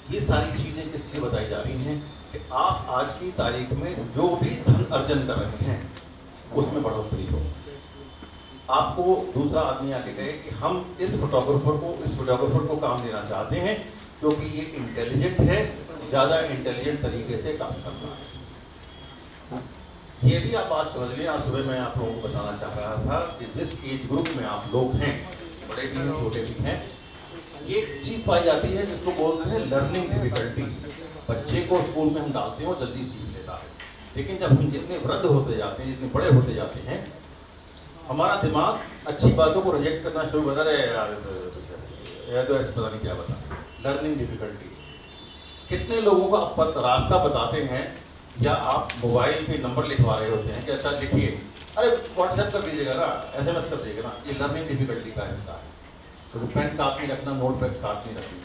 ये सारी चीज़ें किस लिए बताई जा रही हैं कि आप आज की तारीख में जो भी धन अर्जन कर रहे हैं उसमें बढ़ोतरी हो। आपको दूसरा आदमी आके कहे कि हम इस फोटोग्राफर को काम देना चाहते हैं क्योंकि ये इंटेलिजेंट है, ज़्यादा इंटेलिजेंट तरीके से काम कर रहा है। ये भी आप बात समझ लें। आज सुबह मैं आप लोगों को बताना चाह रहा था कि जिस एज ग्रुप में आप लोग हैं, बड़े भी हैं छोटे भी हैं, ये चीज़ पाई जाती है जिसको बोलते हैं लर्निंग डिफिकल्टी। बच्चे को स्कूल में हम डालते हैं वो जल्दी सीख लेता है, लेकिन जब हम जितने वृद्ध होते जाते हैं, जितने बड़े होते जाते हैं, हमारा दिमाग अच्छी बातों को रिजेक्ट करना शुरू कर रहा है। यार तो ऐसे पता नहीं क्या बता, लर्निंग डिफिकल्टी। कितने लोगों को आप रास्ता बताते हैं या आप मोबाइल पे नंबर लिखवा रहे होते हैं कि अच्छा लिखिए, अरे व्हाट्सएप कर दीजिएगा ना, एसएमएस कर दीजिएगा ना, ये लर्निंग डिफिकल्टी का हिस्सा है। तो पेन साथ नहीं रखना, नोट पैड साथ नहीं रखनी।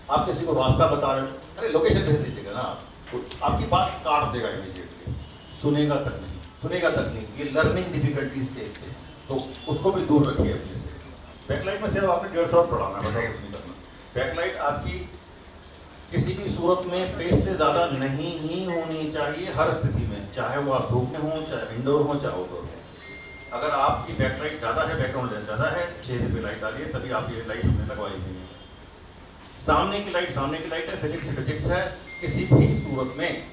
आप किसी को रास्ता बता रहे हो, अरे लोकेशन भेज दीजिएगा ना, तो आपकी बात काट देगा इमीडिएटली, सुनेगा तक नहीं। ये लर्निंग डिफिकल्टीज के हिस्से, तो उसको भी दूर रखिए अपने से। बैकलाइट में सिर्फ आपने 150 पढ़ाना, बताओ कुछ नहीं करना। बैकलाइट आपकी किसी भी सूरत में फेस से ज़्यादा नहीं ही होनी चाहिए हर स्थिति में, चाहे वो आप धूप में हो, चाहे इंडोर हो, चाहे आउटडोर हो। अगर आपकी बैकलाइट ज़्यादा है, बैकग्राउंड लेंस ज़्यादा है, चेहरे पे लाइट डालिए, तभी आप ये लाइट हमने लगवाई हुई है। सामने की लाइट है, फिजिक्स है। किसी भी सूरत में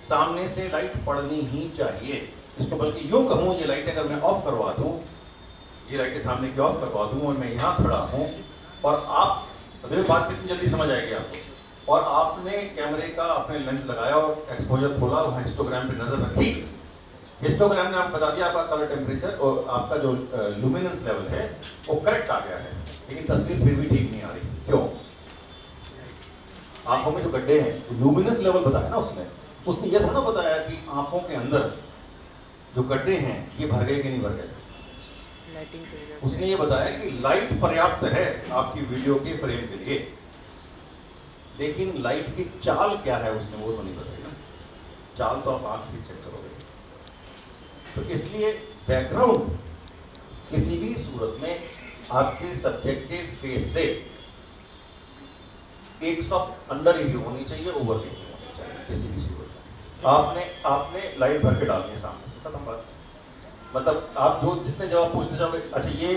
सामने से लाइट पड़नी ही चाहिए। इसको बल्कि यूँ कहूँ, ये लाइट अगर मैं ऑफ करवा दूँ, ये लाइटें सामने की ऑफ करवा दूँ और मैं यहाँ खड़ा हूँ और आप, अभी बात कितनी जल्दी समझ आएगी आपको, और आपने कैमरे का अपने लेंस लगाया और एक्सपोजर खोला, वहाँ हिस्टोग्राम पे नजर रखी, हिस्टोग्राम ने आपको बता दिया आपका कलर टेम्परेचर और आपका जो लुमिनेंस लेवल है वो करेक्ट आ गया है, लेकिन तस्वीर फिर भी ठीक नहीं आ रही। क्यों? आंखों में जो गड्ढे हैं, लुमिनेंस लेवल बताया ना उसने ये थोड़ा बताया कि आंखों के अंदर जो गड्ढे हैं ये भर गए कि नहीं भर गए। उसने ये बताया कि लाइट पर्याप्त है आपकी वीडियो के फ्रेम के लिए, लेकिन लाइट की चाल क्या है उसने वो तो नहीं बताया। चाल तो आप आंख से चेक करोगे। तो इसलिए बैकग्राउंड किसी भी सूरत में आपके सब्जेक्ट के फेस से एक स्टॉप अंडर ही होनी चाहिए, ओवर नहीं होनी चाहिए किसी भी सूरत में। आपने लाइट भर के डालनी है सामने से, खत्म बात। मतलब आप जो जितने जवाब पूछते जाओगे, अच्छा ये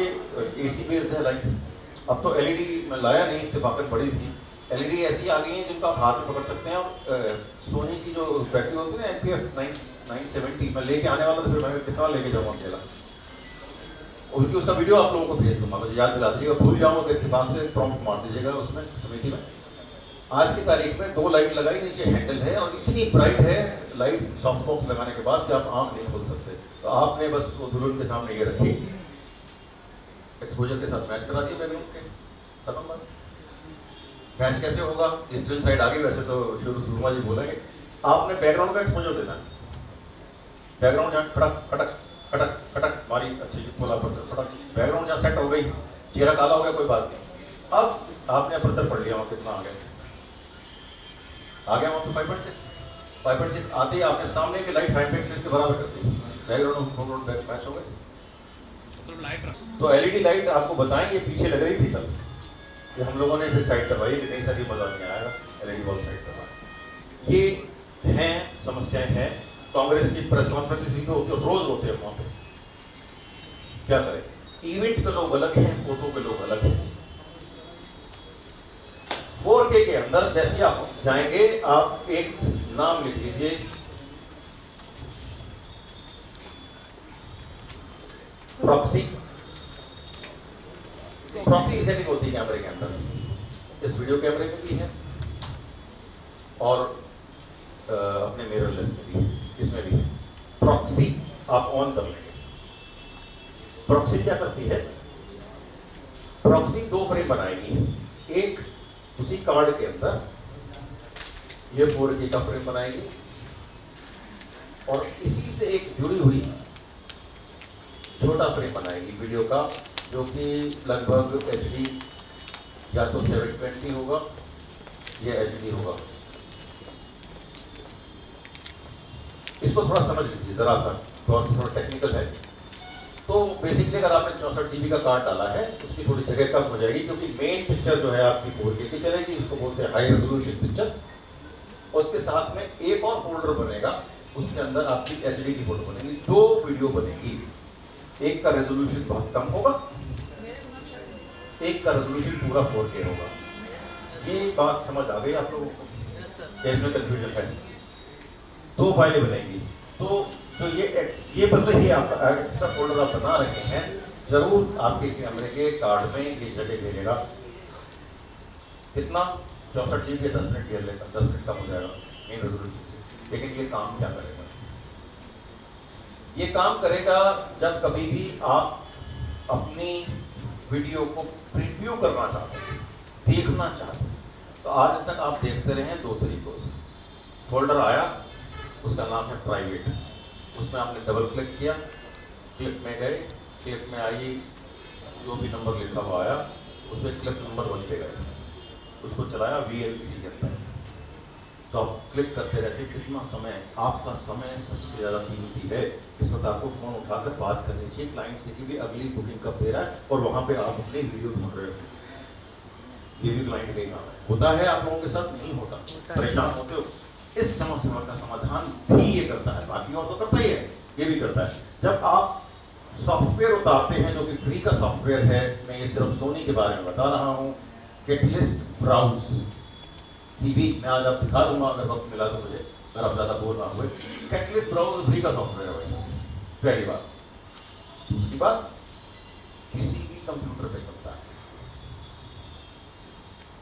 एसी बेस्ड है लाइट, अब तो एलईडी मैं लाया नहीं, इत्तेफाकन बड़ी थी। एलईडी ऐसी आ गई है जिनको आप हाथ में पकड़ सकते हैं, और सोनी की जो बैटरी होती है ना, एमपीएफ 970, मैं लेके आने वाला था, फिर मैं कितना लेके जाऊँगा अकेला। उनकी उसका वीडियो आप लोगों को भेज दूंगा, मुझे याद दिला दीजिएगा, भूल जाऊँगा तो इत्तेफाक से प्रॉम्प्ट मार दीजिएगा उसमें समिति में। आज की तारीख में 2 लाइट लगाई, नीचे हैंडल है और इतनी ब्राइट है लाइट सॉफ्ट बॉक्स लगाने के बाद कि आप आँख नहीं खोल सकते। तो आपने बस वो दुल्हन के सामने ये रखी, एक्सपोजर के साथ मैच करा दिया बैकग्राउंड के, खत्म बात। मैच कैसे होगा? स्टिल साइड आगे, वैसे तो शुरुमा जी बोलेंगे, आपने बैकग्राउंड का एक्सपोजर देना है। बैकग्राउंड जहाँ खटक खटक खटक खटक मारी, अच्छी बोला अपर्चर खटक, बैकग्राउंड जहाँ सेट हो गई, चेहरा काला हो गया, कोई बात नहीं। अब आपने अपर्चर पढ़ लिया, वहाँ कितना आ गया वहाँ पे 5.6 आते ही आपने सामने की लाइट 5.6 के बराबर कर दी, बैकग्राउंड मैच हो गए। तो एलईडी लाइट आपको बताएं, ये पीछे लग रही थी कल, ये हम लोगों ने फिर साइड करवाई, नहीं सर ये मजा नहीं आएगा, एलईडी वॉल साइड करवाई। ये हैं समस्याएं हैं। कांग्रेस की प्रेस कॉन्फ्रेंस इसी पे होती है, रोज होते हैं वहाँ पे, क्या करें? इवेंट के लोग अलग हैं, फोटो के लोग अलग हैं। 4K के अंदर जैसे आप जाएंगे, आप एक नाम लिख लीजिए, प्रॉक्सी सेटिंग होती है कैमरे के अंदर, इस वीडियो कैमरे में भी है और अपने मिररलेस में भी है, इसमें भी है। प्रॉक्सी आप ऑन कर लेंगे। प्रॉक्सी क्या करती है? प्रॉक्सी 2 फ्रेम बनाएगी, एक उसी कार्ड के अंदर ये 4K का फ्रेम बनाएगी और इसी से एक जुड़ी हुई छोटा फ्रेम बनाएगी वीडियो का, जो कि लगभग HD या तो 720 होगा या HD होगा। इसको थोड़ा समझ लीजिए जरा सा, थोड़ा टेक्निकल है। तो बेसिकली अगर आपने 64 GB का कार्ड डाला है उसकी थोड़ी जगह कम हो जाएगी, क्योंकि मेन पिक्चर जो है आपकी 4K की चलेगी, उसको बोलते हैं हाई रेजोल्यूशन पिक्चर। और उसके साथ में एक और फोल्डर बनेगा, उसके अंदर आपकी HD की फोटो बनेगी, 2 वीडियो बनेगी। एक का रेजोल्यूशन बहुत कम होगा, एक का रेजोल्यूशन पूरा 4K होगा। ये बात समझ आ गई आप लोगों को? इसमें कंफ्यूजन है? 2 फाइलें बनेगी। तो ये मतलब ये आप एक्स्ट्रा फोल्डर आप बना रहे हैं, जरूर आपके कैमरे के कार्ड में ये जगह घेरेगा। कितना? 64 GB 10 मिनट घेर लेगा, 10 मिनट कम हो जाएगा मेन रेजोल्यूशन से। लेकिन ये काम क्या करेगा? ये काम करेगा जब कभी भी आप अपनी वीडियो को प्रीव्यू करना चाहते हैं, देखना चाहते हैं, तो आज तक आप देखते रहे हैं 2 तरीकों से। फोल्डर आया, उसका नाम है प्राइवेट, उसमें आपने डबल क्लिक किया, क्लिप में गए, क्लिप में आई जो भी नंबर लिखा हुआ आया, उसमें क्लिप नंबर 1 पे गए, उसको चलाया VLC के अंदर। तो आप क्लिक करते रहते, कितना समय, आपका समय सबसे ज़्यादा कीमती है। इस वक्त आपको फ़ोन उठाकर बात करनी चाहिए क्लाइंट से कि अगली बुकिंग कब दे रहा है, और वहाँ पे आप अपनी वीडियो ढूंढ रहे हो। ये भी क्लाइंट का ही काम है। होता है आप लोगों के साथ? नहीं होता? परेशान होते हो? इस समस्या का समाधान भी ये करता है, बाकी और तो करता ही है, ये भी करता है। जब आप सॉफ्टवेयर उतारते हैं जो कि फ्री का सॉफ्टवेयर है, मैं ये सिर्फ सोनी के बारे में बता रहा हूँ, कैटलिस्ट ब्राउज CV, मैं आज आप दिखा दूंगा अगर वक्त मिला तो मुझे, अगर आप ज़्यादा बोल ना हुए। कैटलिस्ट ब्राउज फ्री का सॉफ्टवेयर है भाई, पहली बात। दूसरी बात, किसी भी कंप्यूटर पे चलता है,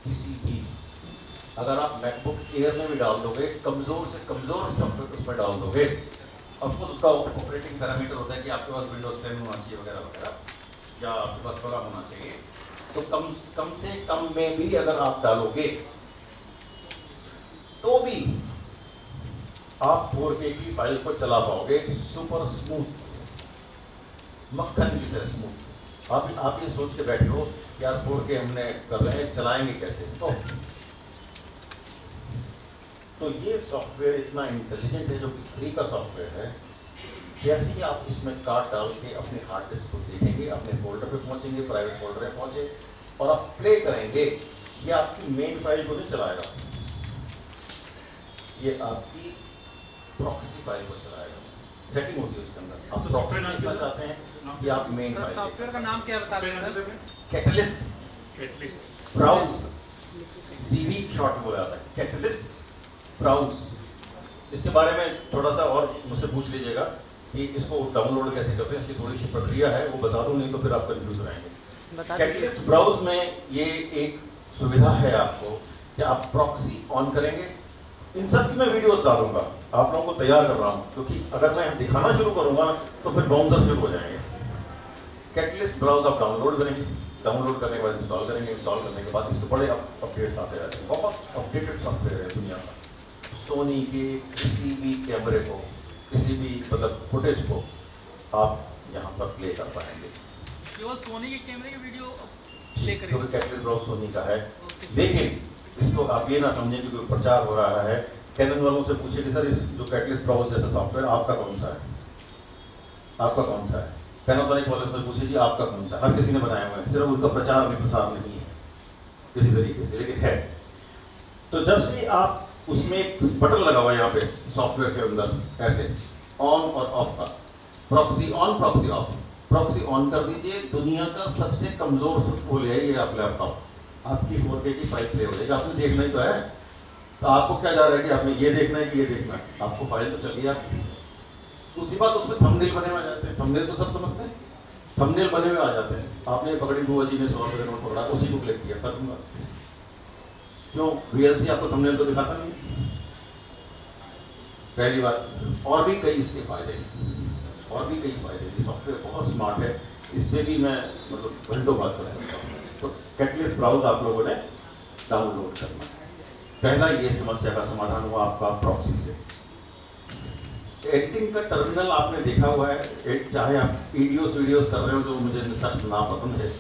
किसी भी। अगर आप मैकबुक एयर में भी डाल दोगे, कमजोर से कमजोर सॉफ्टवेयर उसमें डाल दोगे, ऑफकोर्स उसका ऑपरेटिंग पैरामीटर होता है कि आपके पास विंडोज 10 होना चाहिए वगैरह वगैरह, या आपके पास बड़ा होना चाहिए, तो कम से कम में भी अगर आप डालोगे तो भी आप 4K की फाइल को चला पाओगे सुपर स्मूथ, मक्खन की तरह स्मूथ। आप ये सोच के बैठे हो यार 4K हमने कर रहे हैं, चलाएंगे कैसे इसको? तो ये सॉफ्टवेयर इतना इंटेलिजेंट है जो कि फ्री का सॉफ्टवेयर है। जैसे ही आप इसमें कार्ड डाल के अपने हार्ड डिस्क को देखेंगे, अपने फोल्डर पे पहुंचेंगे, प्राइवेट फोल्डर में पहुंचे और आप प्ले करेंगे, ये आपकी मेन फाइल को नहीं चलाएगा, ये आपकी प्रॉक्सी फाइल को चलाएगा। सेटिंग होती है उसके अंदर, आप प्रॉक्सी देखना चाहते हैं कि आप मेन फाइल। सॉफ्टवेयर का नाम क्या बता रहे हैं? कैटलिस्ट ब्राउज, CV शॉर्ट बोला जाता है, कैटलिस्ट ब्राउज। इसके बारे में थोड़ा सा और मुझसे पूछ लीजिएगा कि इसको डाउनलोड कैसे करते हैं, इसकी थोड़ी सी प्रक्रिया है, वो बता दूं, नहीं तो फिर आप कंफ्यूज रहेंगे। कैटलिस्ट ब्राउज में ये एक सुविधा है आपको कि आप प्रॉक्सी ऑन करेंगे। इन सब की मैं वीडियोस डालूंगा, आप लोगों को तैयार कर रहा हूँ, क्योंकि अगर मैं दिखाना शुरू करूंगा तो फिर बाउंसर शुरू हो जाएंगे। कैटलिस्ट ब्राउज आप डाउनलोड करेंगे, डाउनलोड करने के बाद इंस्टॉल करेंगे, इंस्टॉल करने के बाद इसके बड़े अपडेट्स आते रहते हैं। बहुत अपडेटेड सॉफ्टवेयर है दुनिया का। सोनी के किसी भी कैमरे को, किसी भी मतलब फुटेज को आप यहाँ पर प्ले कर पाएंगे। केवल सोनी के कैमरे की वीडियो प्ले करेंगे, क्योंकि कैटलिस्ट ब्राउज सोनी का है। लेकिन इसको आप ये ना समझें कि कोई प्रचार हो रहा है। कैनन वालों से पूछिए कि सर इस जो कैटलिस्ट ब्राउज जैसा सॉफ्टवेयर आपका कौन सा है, आपका कौन सा है? पैनासोनिक वालों से पूछिए जी आपका कौन सा? हर किसी ने बनाया हुआ है, सिर्फ उनका प्रचार में प्रसार नहीं है किसी तरीके से, लेकिन है। तो जब से आप उसमें एक बटन लगा हुआ है यहाँ पे सॉफ्टवेयर के अंदर, ऐसे ऑन और ऑफ का, proxy on proxy of, proxy on कर दीजिए, दुनिया का सबसे कमजोर फुल है ये आप लैपटॉप, आपकी 4K की फाइल प्ले हो जाएगी। आपने देखना ही तो है, तो आपको क्या जा रहा है कि आपने ये देखना है कि ये देखना है, आपको फाइल तो चलिए आपकी। दूसरी बात, उसमें थंबनेल बने हुए आ जाते हैं, थंबनेल तो सब समझते हैं, थंबनेल बने हुए आ जाते हैं। आपने पकड़ी बुआ जी ने 100 रुपये का नोट पकड़ा, उसी को क्लिक किया, खत्म बात। क्यों? VLC आपको थंबनेल तो दिखाता नहीं, पहली बात। और भी कई इसके फायदे हैं, और भी कई फायदे हैं। सॉफ्टवेयर बहुत स्मार्ट है, इस पर भी मैं मतलब घंटों बात कर सकता हूँ। तो कैटलिस्ट ब्राउज आप लोगों ने डाउनलोड करना। पहला ये समस्या का समाधान हुआ आपका प्रॉक्सी से। एडिटिंग का टर्मिनल आपने देखा हुआ है, चाहे आप वीडियोस कर रहे हो, जो मुझे सख्त नापसंद है।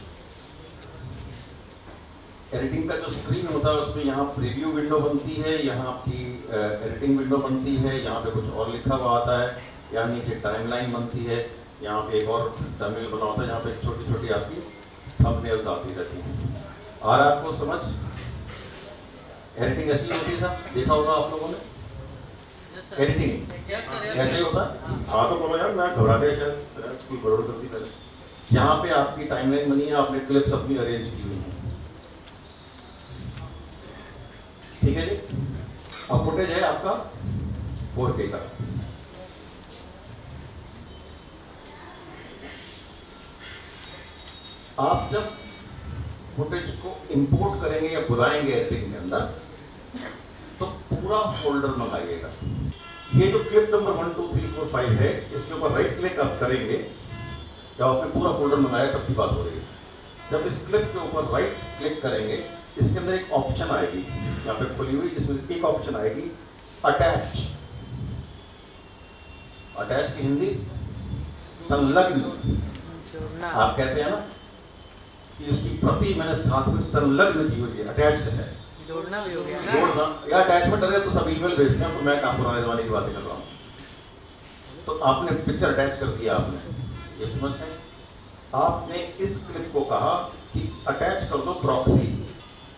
एडिटिंग का जो स्क्रीन होता है उसमें यहाँ प्रीव्यू विंडो बनती है, यहाँ आपकी एडिटिंग विंडो बनती है, यहाँ पे कुछ और लिखा हुआ आता है, यहाँ नीचे टाइमलाइन बनती है। यहाँ पे एक और टर्मिनल बना होता है जहाँ पे छोटी छोटी आपकी थंबनेल्स आती रहती हैं। और आपको समझ एडिटिंग ऐसी होती है सर, देखा होगा आप लोगों ने एडिटिंग ऐसे ही होता है। हाँ तो बोलो यार, मैं घबरा गया शायद कोई गड़बड़ कर दी पहले। यहाँ पे आपकी टाइमलाइन बनी है, आपने क्लिप्स अपनी अरेंज की हुई है, ठीक है जी। अब फुटेज है आपका 4K का। आप जब फुटेज को इंपोर्ट करेंगे या बुलाएंगे एडिटिंग के अंदर, तो पूरा फोल्डर मंगाइएगा। ये जो क्लिप नंबर 1 2 3 4 5 है, इसके ऊपर राइट क्लिक आप करेंगे, जब आपने पूरा फोल्डर मंगाया तब की बात हो रही है। जब इस क्लिप के ऊपर राइट क्लिक करेंगे, इसके अंदर एक ऑप्शन आएगी यहाँ पे खुली हुई, जिसमें एक ऑप्शन आएगी अटैच। अटैच की हिंदी संलग्न। आप कहते हैं ना कि उसकी प्रति मैंने साथ में संलग्न की हुई है, अटैच है, जोड़ना भी हो गया ना। जोड़ना या अटैचमेंट है तो सब ईमेल भेजते हैं, तो मैं काम पुराने जमाने की बातें कर रहा हूँ। तो आपने पिक्चर अटैच कर दिया, आपने ये समझते हैं। आपने इस क्लिप को कहा कि अटैच कर दो प्रॉक्सी,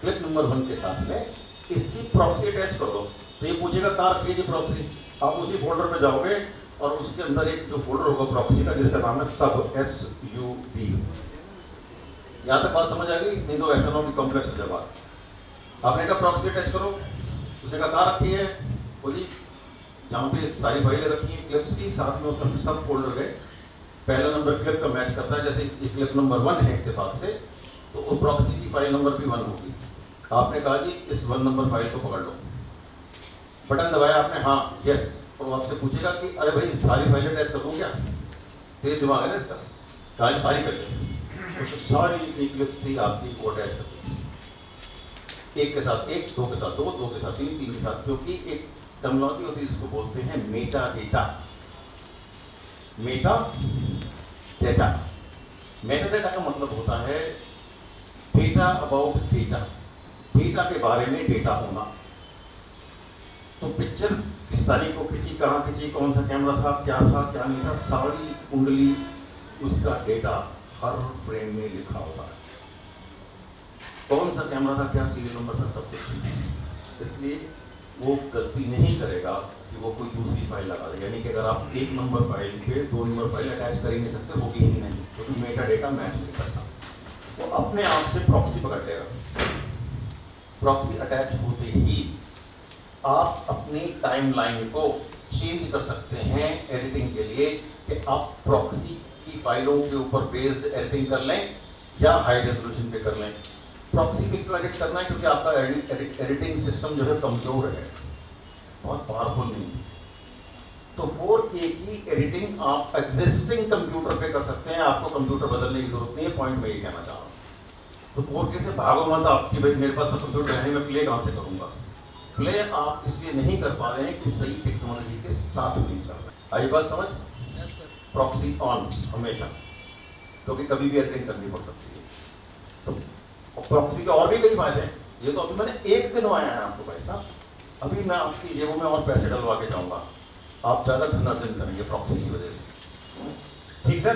क्लिप नंबर 1 के साथ में इसकी प्रॉक्सी अटैच कर दो। तो ये पूछेगा कहाँ रखी है प्रॉक्सी। आप उसी फोल्डर में जाओगे और उसके अंदर एक जो फोल्डर होगा प्रॉक्सी का, जिसका नाम है सब, SUB। यहाँ तक बात समझ आ गई? नहीं तो ऐसा ना हो कि कॉम्प्लेक्स हो जाए बात। आपने कहा प्रॉक्सी अटैच करो, उसने कहा कहाँ रखी है, बोली जहाँ पे सारी फाइलें रखी हैं क्लिप्स की, साथ में उसमें सब फोल्डर गए। पहला नंबर क्लिप का मैच करता है, जैसे ये क्लिप नंबर 1 है इत्तेफाक से, तो उस प्रॉक्सी की फाइल नंबर भी 1 होगी। आपने कहा जी इस 1 नंबर फाइल को पकड़ लो, बटन दबाया आपने, हाँ यस, और वो आपसे पूछेगा कि अरे भाई सारी फाइलें अटैच कर दूँ क्या? तेज दिमाग है ना इसका, कहा सारी कर दी। तो सारी जितनी क्लिप्स थी आपकी वो अटैच कर दी, एक के साथ एक, दो के साथ दो, दो के साथ तीन, तीन के साथ, क्योंकि एक टर्मिनोलॉजी होती है जिसको बोलते हैं Meta data. Meta data, Meta data का मतलब होता है डेटा अबाउट डेटा, डेटा के बारे में डेटा होना। तो पिक्चर किस तारीख को खींची, कहाँ खींची, कौन सा कैमरा था, क्या नहीं था, सारी कुंडली उसका डेटा हर फ्रेम में लिखा होता है। कौन सा कैमरा था, क्या सीरियल नंबर था, सब कुछ। इसलिए वो गलती नहीं करेगा कि वो कोई दूसरी फाइल लगा दे। यानी कि अगर आप 1 नंबर फाइल पे 2 नंबर फाइल अटैच कर ही नहीं सकते, होगी ही नहीं, क्योंकि मेटा डेटा मैच नहीं करता। वो अपने आप से प्रॉक्सी पकड़ लेगा। प्रॉक्सी अटैच होते ही आप अपनी टाइमलाइन को चेंज कर सकते हैं एडिटिंग के लिए, कि आप प्रॉक्सी की फाइलों के ऊपर बेस्ड एडिटिंग कर लें या हाई रेजोल्यूशन पे कर लें। प्रॉक्सी पे क्यों एडिट करना है? क्योंकि आपका एडिटिंग सिस्टम जो है कमजोर है, बहुत पावरफुल नहीं है। तो 4K की एडिटिंग आप एग्जिस्टिंग कंप्यूटर पे कर सकते हैं, आपको कंप्यूटर बदलने की जरूरत नहीं है। पॉइंट मैं ये कहना चाह रहा हूँ। तो 4K से भागो मत आपकी, भाई मेरे पास तो कंप्यूटर है नहीं, मैं प्ले कहाँ से करूँगा। प्ले आप इसलिए नहीं कर पा रहे हैं कि सही टेक्नोलॉजी के साथ नहीं चल रहे। आई बात समझ? प्रॉक्सी ऑन हमेशा, क्योंकि कभी भी एडिटिंग करनी पड़ सकती है। तो प्रॉक्सी के और भी कई फायदे हैं। ये तो अभी मैंने एक दिन आया है आपको भाई साहब, अभी मैं आपकी जेबों में और पैसे डलवा के जाऊंगा, आप ज्यादा धन अर्जन करेंगे प्रॉक्सी की वजह से। ठीक सर?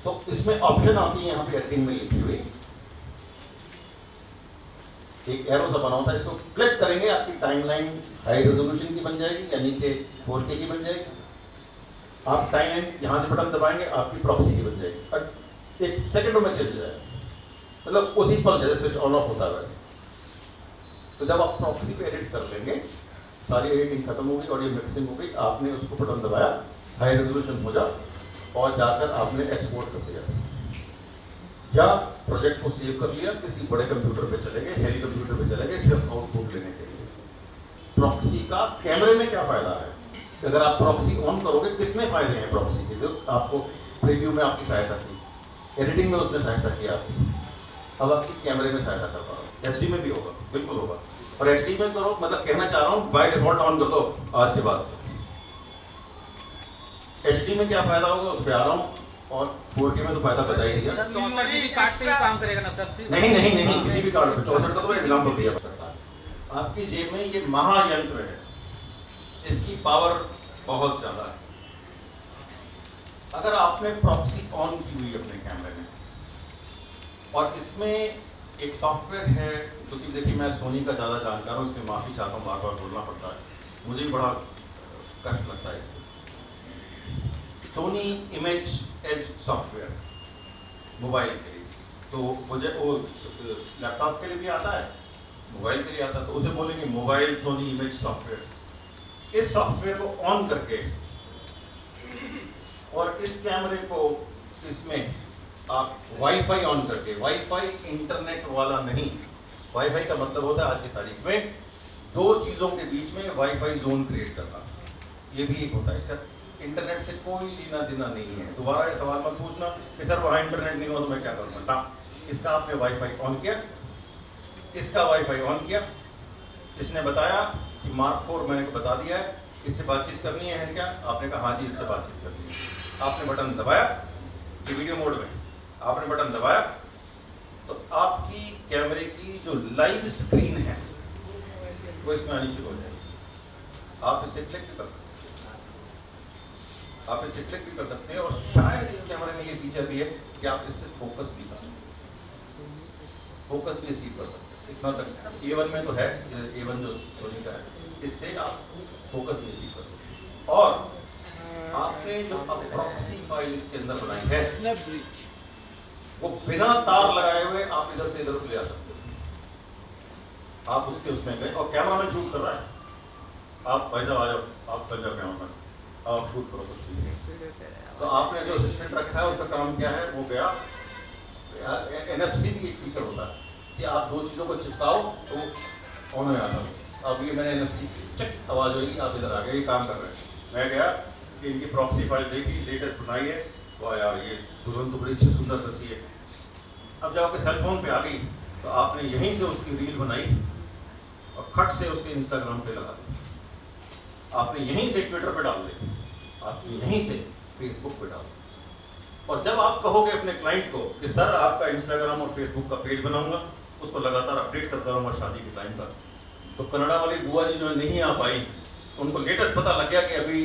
तो इसमें ऑप्शन आती है यहाँ पे एडिटिंग में लिखी हुई, एक एरो सा बना होता है, इसको क्लिक करेंगे आपकी टाइमलाइन हाई रेजोल्यूशन की बन जाएगी, यानी कि 4K की बन जाएगी। आप टाइमलाइन यहाँ से बटन दबाएंगे, आपकी प्रॉक्सी की बन जाएगी, और 1 सेकंड में चल जाएगा, मतलब उसी पल जैसे स्विच ऑन ऑफ होता है वैसे। तो जब आप प्रॉक्सी पे एडिट कर लेंगे, सारी एडिटिंग खत्म हो गई, ऑडियो मिक्सिंग हो गई, आपने उसको बटन दबाया, हाई रेजोल्यूशन हो जा, और जाकर आपने एक्सपोर्ट कर दिया, या प्रोजेक्ट को सेव कर लिया, किसी बड़े कंप्यूटर पे चले गए, हेवी कंप्यूटर पे चले गए, सिर्फ आउटपुट लेने के लिए। प्रॉक्सी का कैमरे में क्या फायदा है? अगर आप प्रॉक्सी ऑन करोगे, कितने फायदे हैं प्रॉक्सी के? जो आपको प्रीव्यू में आपकी सहायता की, एडिटिंग में उसने सहायता की आपकी, अब आपकी कैमरे में सहायता कर पा रहा हूँ। HD में भी होगा, बिल्कुल होगा। और HD में करो, मतलब कहना चाह रहा हूँ बाय डिफॉल्ट ऑन कर दो आज के बाद से। HD में क्या फायदा होगा उस पर आ रहा हूँ, और 4K में तो फायदा बता ही दिया। काम करेगा ना सर? नहीं, किसी भी कार्ड पे 64 का तो एग्जाम्पल दिया सकता है। आपकी जेब में ये महायंत्र है, इसकी पावर बहुत ज्यादा है। अगर आपने प्रॉक्सी ऑन की हुई अपने कैमरे में, और इसमें एक सॉफ्टवेयर है, क्योंकि देखिए मैं सोनी का ज़्यादा जानकार हूँ, इसलिए माफ़ी चाहता हूँ, बार बार बोलना पड़ता है, मुझे भी बड़ा कष्ट लगता है इसको। Sony image edge software mobile के लिए, तो मुझे वो लैपटॉप के लिए भी आता है, मोबाइल के लिए आता है, तो उसे बोलेंगे मोबाइल सोनी इमेज सॉफ्टवेयर। इस सॉफ्टवेयर को ऑन करके और इस कैमरे को इसमें आप वाईफाई ऑन करके, वाईफाई इंटरनेट वाला नहीं, वाईफाई का मतलब होता है आज की तारीख में दो चीज़ों के बीच में वाईफाई जोन क्रिएट करना, ये भी एक होता है। सर इंटरनेट से कोई लेना देना नहीं है, दोबारा ये सवाल मत पूछना कि सर वहाँ इंटरनेट नहीं हो तो मैं क्या करूँगा। इसका आपने वाईफाई ऑन किया, इसका वाईफाई ऑन किया, इसने बताया कि मार्क 4 मैंने बता दिया है, इससे बातचीत करनी है क्या, आपने कहा हाँ जी इससे बातचीत करनी है, आपने बटन दबाया, ये वीडियो मोड में आपने बटन दबाया तो आपकी कैमरे की जो लाइव स्क्रीन है वो इसमें आनी शुरू हो जाएगी। आप इससे क्लिक भी कर सकते हैं, आप इससे क्लिक भी कर सकते हैं, और शायद इस कैमरे में ये फीचर भी है कि आप इससे फोकस भी कर सकते हैं, फोकस भी अचीव कर सकते हैं। इतना तक A1 में तो है, A1 जो सोनी का है, इससे आप फोकस भी अचीव कर सकते हैं। और आपने जो अब प्रॉक्सी फाइल इसके अंदर बनाई है, वो बिना तार लगाए हुए आप इधर से इधर ले आ सकते हो। आप उसके उसमें गए और कैमरा मैन शूट कर रहा है, आप भाई साहब आ जाओ, आप बन जाओ कैमरा मैन, आप शूट करो कुछ चीज़। तो आपने जो असिस्टेंट रखा है उसका काम क्या है, वो गया। NFC भी एक फीचर होता है कि आप दो चीज़ों को चिपकाओ तो ऑन हो जाता है। अब ये मैंने NFC चक आवाज़ होगी, आप इधर आ गए, ये काम कर रहे हैं। मैं गया कि इनकी प्रॉक्सी फाइल देखी, लेटेस्ट बनाई है, वाह यार ये तुरंत तो बड़ी अच्छी सुंदर दसी है। अब जब आपके सेल फोन पे आ गई तो आपने यहीं से उसकी रील बनाई और खट से उसके इंस्टाग्राम पे लगा दी, आपने यहीं से ट्विटर पे डाल दी, आपने यहीं से फेसबुक पे डाल दी। और जब आप कहोगे अपने क्लाइंट को कि सर आपका इंस्टाग्राम और फेसबुक का पेज बनाऊंगा, उसको लगातार अपडेट करता रहूँगा शादी के टाइम पर, तो कनाडा वाली बुआ जी जो नहीं आ पाई, उनको लेटेस्ट पता लग गया कि अभी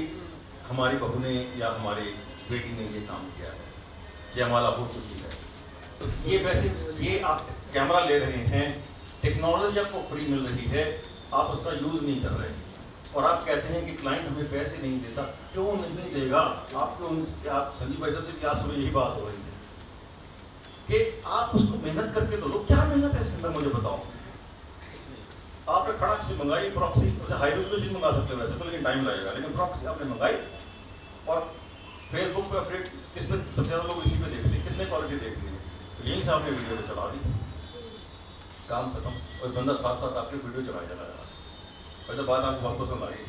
हमारी बहू ने या हमारी बेटी ने ये काम किया है, जयमाला हो चुकी है। तो ये वैसे ये आप कैमरा ले रहे हैं, टेक्नोलॉजी आपको फ्री मिल रही है, आप उसका यूज़ नहीं कर रहे, और आप कहते हैं कि क्लाइंट हमें पैसे नहीं देता। क्यों नहीं देगा? आपको आप संजीव भाई साहब से क्या सुबह यही बात हो रही थी कि आप उसको मेहनत करके तो लो। क्या मेहनत है इसके अंदर मुझे बताओ। आपने खड़क से मंगाई प्रॉक्सी, हाई रेजोल्यूशन मंगा सकते हैं वैसे तो, लेकिन टाइम लगेगा, लेकिन प्रॉक्सी आपने मंगाई और फेसबुक पे अपडेट किसने सबसे ज़्यादा लोग इसी पे देखते हैं, किसने क्वालिटी देखती है, तो यहीं से आपने वीडियो पे चला दी, काम खत्म। और बंदा साथ साथ आपकी वीडियो चलाए जा रहा है, और जब बात आपको बहुत पसंद आई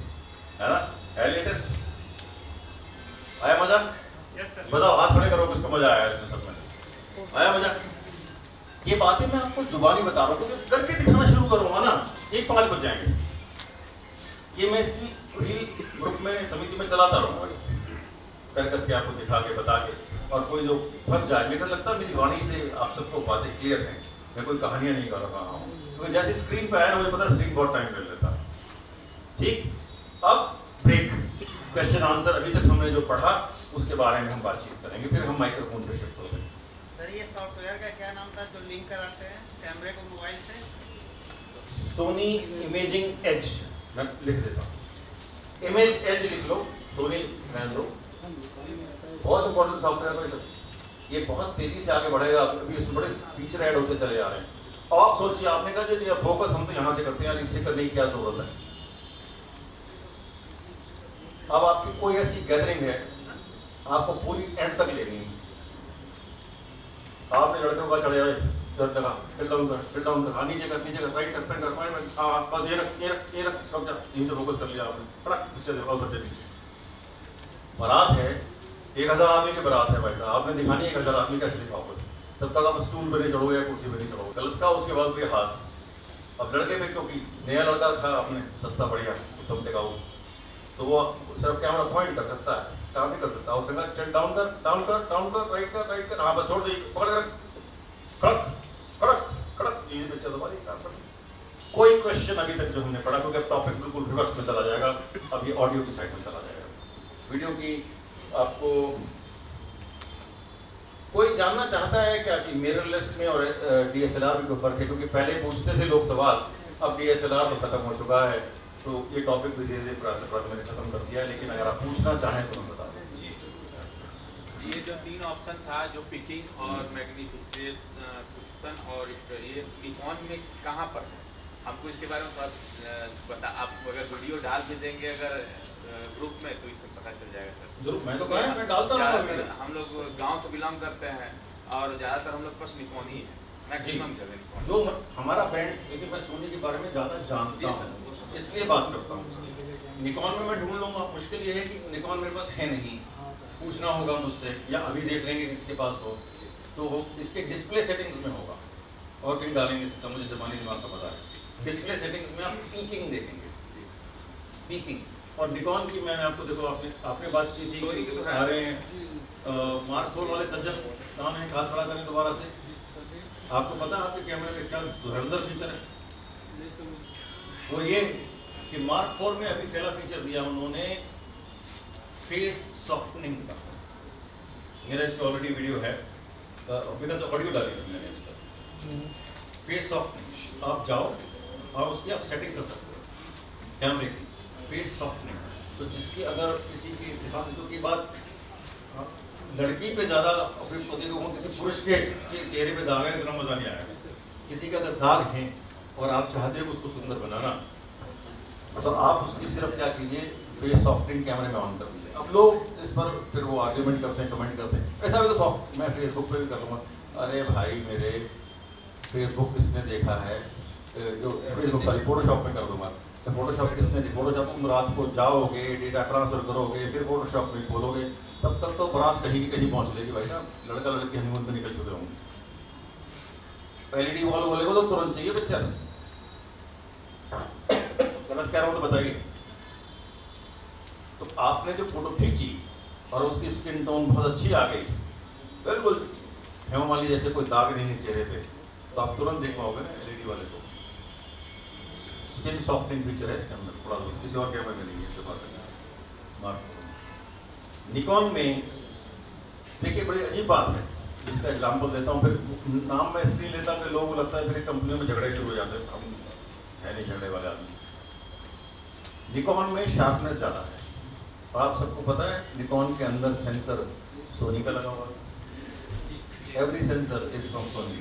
है ना, है लेटेस्ट, आया मजा? बताओ, हाथ खड़े करो किसको मजा आया इसमें, सब में आया मजा? ये बातें मैं आपको जुबानी बता रहा हूँ, तो करके दिखाना शुरू करूँगा ना, 1-5 बज जाएंगे। ये मैं इसकी रील ग्रुप में समिति में चलाता रहूँगा, इसको कर करके आपको दिखा के बता के, और कोई जो फंस जाए, मुझे लगता है मेरी वाणी से आप सबको बातें क्लियर हैं, मैं कोई कहानियाँ नहीं कर रहा हूँ, क्योंकि जैसे स्क्रीन पे आया ना, मुझे पता है स्क्रीन बहुत टाइम ले लेता है। ठीक, अब ब्रेक, क्वेश्चन आंसर अभी तक हमने जो पढ़ा उसके बारे में हम बातचीत करेंगे, फिर हम माइक्रोफोन पे शिफ्ट होंगे। सर ये सॉफ्टवेयर का क्या नाम था जो लिंक कराते हैं कैमरे को मोबाइल से? सोनी इमेजिंग एज, मैं लिख देता हूँ, इमेज एज लिख लो, सोनी रहने दो, बहुत इंपॉर्टेंट सॉफ्टवेयर है, ये बहुत तेजी से आगे बढ़ेगा, अभी इसमें बड़े फीचर ऐड होते चले जा रहे हैं। अब आप सोचिए, आपने कहा जो फोकस हम तो यहाँ से करते हैं, इससे करने की क्या जरूरत है? अब आपकी कोई ऐसी गैदरिंग है, आपको पूरी एंड तक लेनी है, आपने लड़कों का चढ़े आए, लगा फिल डाउन कर, नीचे कर, राइट कर, पेन कर, पॉइंट, हाँ बस ये रख, रुक जा, यहीं से फोकस कर लिया आपने, फटक इससे देखो उधर नीचे। बारात है, 1000 आदमी की बारात है भाई साहब, आपने दिखानी 1000 आदमी कैसे दिखाओगे? तब तक आप स्टूल पर नहीं चढ़ोगे या कुर्सी पर नहीं चढ़ोगे, गलत का उसके बाद कोई हाथ। अब लड़के में क्योंकि नया लड़का था आपने, सस्ता बढ़िया उत्तम टिकाऊ, तो वो सिर्फ कैमरा पॉइंट कर सकता है, काम नहीं कर सकता, उससे डाउन कर, राइट कर, हाँ बस छोड़ दे, पकड़ कर, कड़क यही बच्चा दबा काम कर। कोई क्वेश्चन अभी तक जो हमने पढ़ा, क्योंकि अब टॉपिक बिल्कुल रिवर्स में चला जाएगा, अब ये ऑडियो की साइड में चला जाएगा। वीडियो की आपको कोई जानना चाहता है क्या कि मिररलेस में और DSLR में कोई फर्क है? क्योंकि पहले पूछते थे लोग सवाल, अब DSLR तो खत्म हो चुका है, तो ये टॉपिक भी धीरे धीरे मैंने खत्म कर दिया है। लेकिन अगर आप पूछना चाहें तो मैं बता दें। ये जो 3 ऑप्शन था, जो पिकिंग और मैग्निफिसेशन और ये निकॉन में कहाँ पर है? हमको इसके बारे में थोड़ा बता, आप अगर वीडियो डाल भी देंगे अगर ग्रुप में, तो इससे पता चल जाएगा सर। जरूर, मैं तो कहा है, मैं डालता हूँ। हम लोग गांव से बिलोंग करते हैं और ज़्यादातर हम लोग पास निकॉन ही है, मैक्सिमम जगह निकॉन। जो हमारा ब्रांड, क्योंकि मैं सोनी के बारे में ज़्यादा जानता हूँ इसलिए बात करता हूँ। निकॉन में मैं ढूंढ लूँगा, मुश्किल ये है कि निकॉन मेरे पास है नहीं, पूछना होगा मुझसे, या अभी देख लेंगे किसके पास हो, तो इसके डिस्प्ले सेटिंग्स में होगा और कहीं डालेंगे सकता, मुझे जबानी दिमाग का पता है। डिस्प्ले सेटिंग्स में आप पीकिंग देखेंगे, पीकिंग। और निकॉन की मैंने आपको, देखो आपने बात की थी कि हमारे मार्क 4 वाले सज्जन कौन है, हाथ खड़ा करें दोबारा से। आपको पता है आपके कैमरे में क्या धुरंधर फीचर है? वो ये कि मार्क 4 में अभी पहला फीचर दिया उन्होंने फेस सॉफ्टनिंग का। मेरा इस पर ऑलरेडी वीडियो है, बिकॉज ऑडियो डाली थी मैंने इस पर। फेस सॉफ्टनिंग, आप जाओ और उसकी आप सेटिंग कर सकते हो कैमरे की, फेस सॉफ्टनिंग। तो जिसकी अगर किसी की इत्तेफाक की बात लड़की पे ज़्यादा उपयुक्त होती है, तो किसी पुरुष के चेहरे पे दाग है, इतना मज़ा नहीं आएगा। किसी के अगर दाग हैं और आप चाहते हो उसको सुंदर बनाना, तो आप उसकी सिर्फ क्या कीजिए, फेस सॉफ्टनिंग कैमरे में ऑन कर दीजिए। अब लोग इस पर फिर वो आर्ग्यूमेंट करते हैं, कमेंट करते हैं, ऐसा भी तो सॉफ्ट, मैं फेसबुक पे भी कर लूँगा। अरे भाई मेरे, फेसबुक किसने देखा है, जो फेसबुक सॉरी फोटोशॉप में कर दूँगा, तो फोटोशॉप किसने देखी? फोटोशॉप तुम रात को जाओगे, डेटा ट्रांसफर करोगे, फिर फोटोशॉप में खोलोगे, तब तक तो बारात कहीं की कहीं पहुँच लेगी भाई साहब, लड़का लड़की हनीमून पे निकल चुके होंगे। LED वॉल बोलेगा तो तुरंत चाहिए पिक्चर। गलत कह रहा हूँ तो बताइए। तो आपने जो फोटो खींची और उसकी स्किन टोन बहुत अच्छी आ गई, बिल्कुल हेममालिनी जैसे, कोई दाग नहीं है चेहरे पे, तो आप तुरंत देख पाओगे ना LED वाले को। स्किन सॉफ्टनिंग फीचर है इसके अंदर, थोड़ा किसी और कैमरे में नहीं है जो बात है। निकॉन में देखिए बड़ी अजीब बात है, इसका एग्जाम्पल देता हूँ, फिर नाम मैं इसलिए लेता हूँ कि लोगों को लगता है फिर कंपनियों में झगड़े शुरू हो जाते हैं, हम है नहीं झगड़े वाले आदमी। निकॉन में शार्पनेस ज़्यादा है, और आप सबको पता है निकॉन के अंदर सेंसर सोनी का लगा हुआ है, every sensor is from Sony.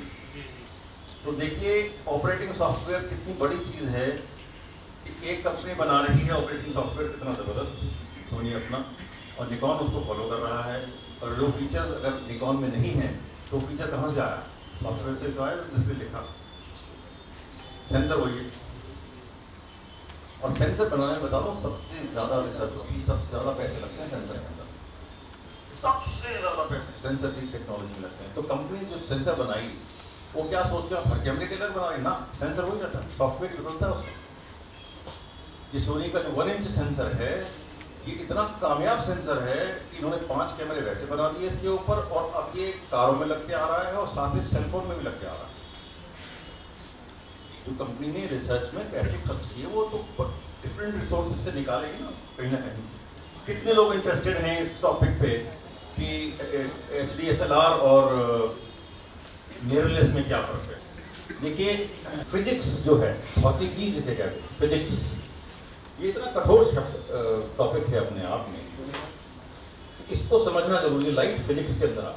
तो देखिए ऑपरेटिंग सॉफ्टवेयर कितनी बड़ी चीज़ है कि एक कंपनी बना रही है ऑपरेटिंग सॉफ्टवेयर कितना ज़बरदस्त, सोनी अपना, और निकॉन उसको फॉलो कर रहा है। और जो फीचर अगर निकॉन में नहीं है तो फीचर कहाँ से आया? सॉफ्टवेयर से तो आया जिसने लिखा, सेंसर वही है। और सेंसर बनाने में बता दो सबसे ज़्यादा रिसर्च होती है, सबसे ज़्यादा पैसे लगते हैं सेंसर के अंदर, सबसे ज़्यादा पैसे सेंसर की टेक्नोलॉजी में लगते हैं। तो कंपनी जो सेंसर बनाई वो क्या सोचते हैं हर कैमरे के अलग बना रही ना, सेंसर वही रहता है, सॉफ्टवेयर बदलता है उसका। ये सोनी का जो 1 इंच सेंसर है, ये इतना कामयाब सेंसर है कि इन्होंने 5 कैमरे वैसे बना दिए इसके ऊपर, और अब ये कारों में लग के आ रहा है और साथ ही सेलफोन में भी लग के आ रहा है। जो कंपनी ने रिसर्च में पैसे खर्च किए वो तो डिफरेंट रिसोर्सेज से निकालेगी ना कहीं से। कितने लोग इंटरेस्टेड हैं इस टॉपिक पे कि HDSLR और मिररलेस में क्या फर्क है? देखिए फिजिक्स जो है, भौतिकी जिसे कहते हैं फिजिक्स, ये इतना कठोर टॉपिक है अपने आप में, इसको समझना जरूरी है। लाइट फिजिक्स के अंदर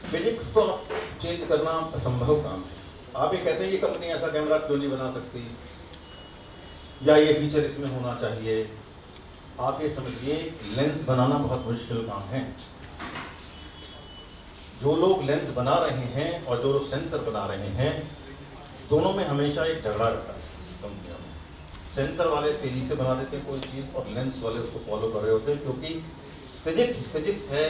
फिजिक्स को चेंज करना असंभव काम है। आप ये कहते हैं ये कंपनी ऐसा कैमरा क्यों नहीं बना सकती, या ये फीचर इसमें होना चाहिए। आप ये समझिए लेंस बनाना बहुत मुश्किल काम है। जो लोग लेंस बना रहे हैं और जो लोग सेंसर बना रहे हैं, दोनों में हमेशा एक झगड़ा रहता है कंपनियों में। सेंसर वाले तेजी से बना देते हैं कोई चीज़ और लेंस वाले उसको फॉलो कर रहे होते हैं, क्योंकि फिजिक्स है,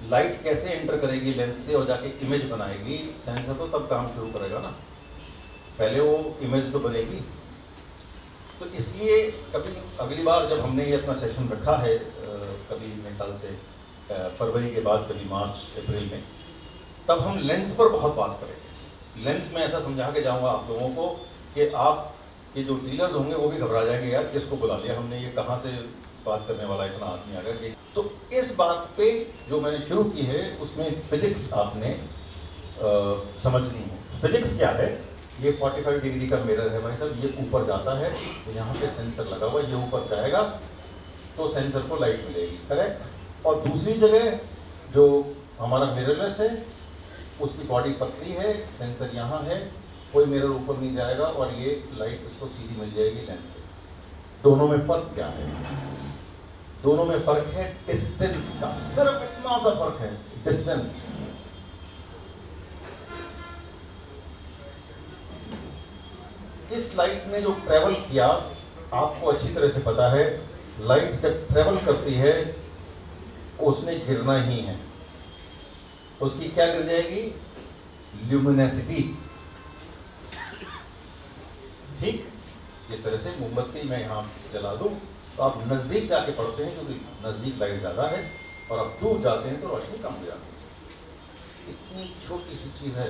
लाइट कैसे एंटर करेगी लेंस से और जाके इमेज बनाएगी। सेंसर तो तब काम शुरू करेगा ना, पहले वो इमेज तो बनेगी। तो इसलिए कभी अगली बार जब हमने ये अपना सेशन रखा है, कभी मेरे ख्याल से फरवरी के बाद, कभी मार्च अप्रैल में, तब हम लेंस पर बहुत बात करेंगे। लेंस में ऐसा समझा के जाऊंगा आप लोगों को कि आप ये जो डीलर्स होंगे वो भी घबरा जाएंगे, यार किसको बुला लिया हमने, ये कहाँ से बात करने वाला इतना आदमी आ गया कि तो इस बात पे जो मैंने शुरू की है उसमें फिजिक्स आपने समझनी है। फिजिक्स क्या है? ये 45 डिग्री का मिरर है भाई साहब, ये ऊपर जाता है तो यहाँ पे सेंसर लगा हुआ है, ये ऊपर जाएगा तो सेंसर को लाइट मिलेगी, करेक्ट। और दूसरी जगह जो हमारा मिररलेस है उसकी बॉडी पतली है, सेंसर यहाँ है, कोई मिरर ऊपर नहीं जाएगा और ये लाइट उसको सीधी मिल जाएगी लेंस से। दोनों में फर्क क्या है? दोनों में फर्क है डिस्टेंस का, सिर्फ इतना सा फर्क है, डिस्टेंस। इस लाइट ने जो ट्रेवल किया आपको अच्छी तरह से पता है, लाइट जब ट्रेवल करती है उसने गिरना ही है। उसकी क्या गिर जाएगी? ल्यूमिनेसिटी। ठीक, जिस तरह से मोमबत्ती मैं यहाँ जला दूं तो आप नजदीक जाके पढ़ते हैं क्योंकि नजदीक लाइट ज्यादा है, और आप दूर जाते हैं तो रोशनी कम हो जाती है। इतनी छोटी सी चीज है।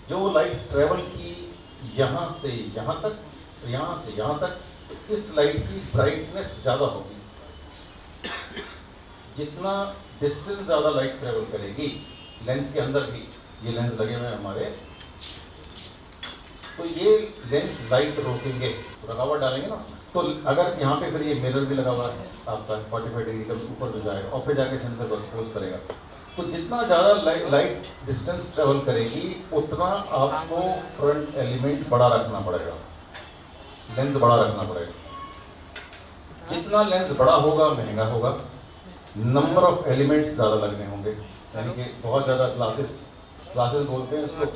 जो लाइट ट्रेवल की यहाँ से यहाँ तक, यहाँ से यहाँ तक, तो इस लाइट की ब्राइटनेस ज्यादा होगी। जितना डिस्टेंस ज्यादा लाइट ट्रेवल करेगी लेंस के अंदर भी, ये लेंस लगे हुए हैं हमारे, तो ये लेंस लाइट रोकेंगे, रकावट डालेंगे ना। तो अगर यहाँ पे फिर ये मिरर भी लगा हुआ है आपका 45 डिग्री का, ऊपर जो जाएगा और फिर जाके सेंसर को एक्सपोज करेगा, तो जितना ज़्यादा लाइट डिस्टेंस ट्रेवल करेगी उतना आपको फ्रंट एलिमेंट बड़ा रखना पड़ेगा, लेंस बड़ा रखना पड़ेगा। जितना लेंस बड़ा होगा महंगा होगा, नंबर ऑफ एलिमेंट्स ज़्यादा लगने होंगे, यानी कि बहुत ज़्यादा ग्लासेस बोलते हैं उसको,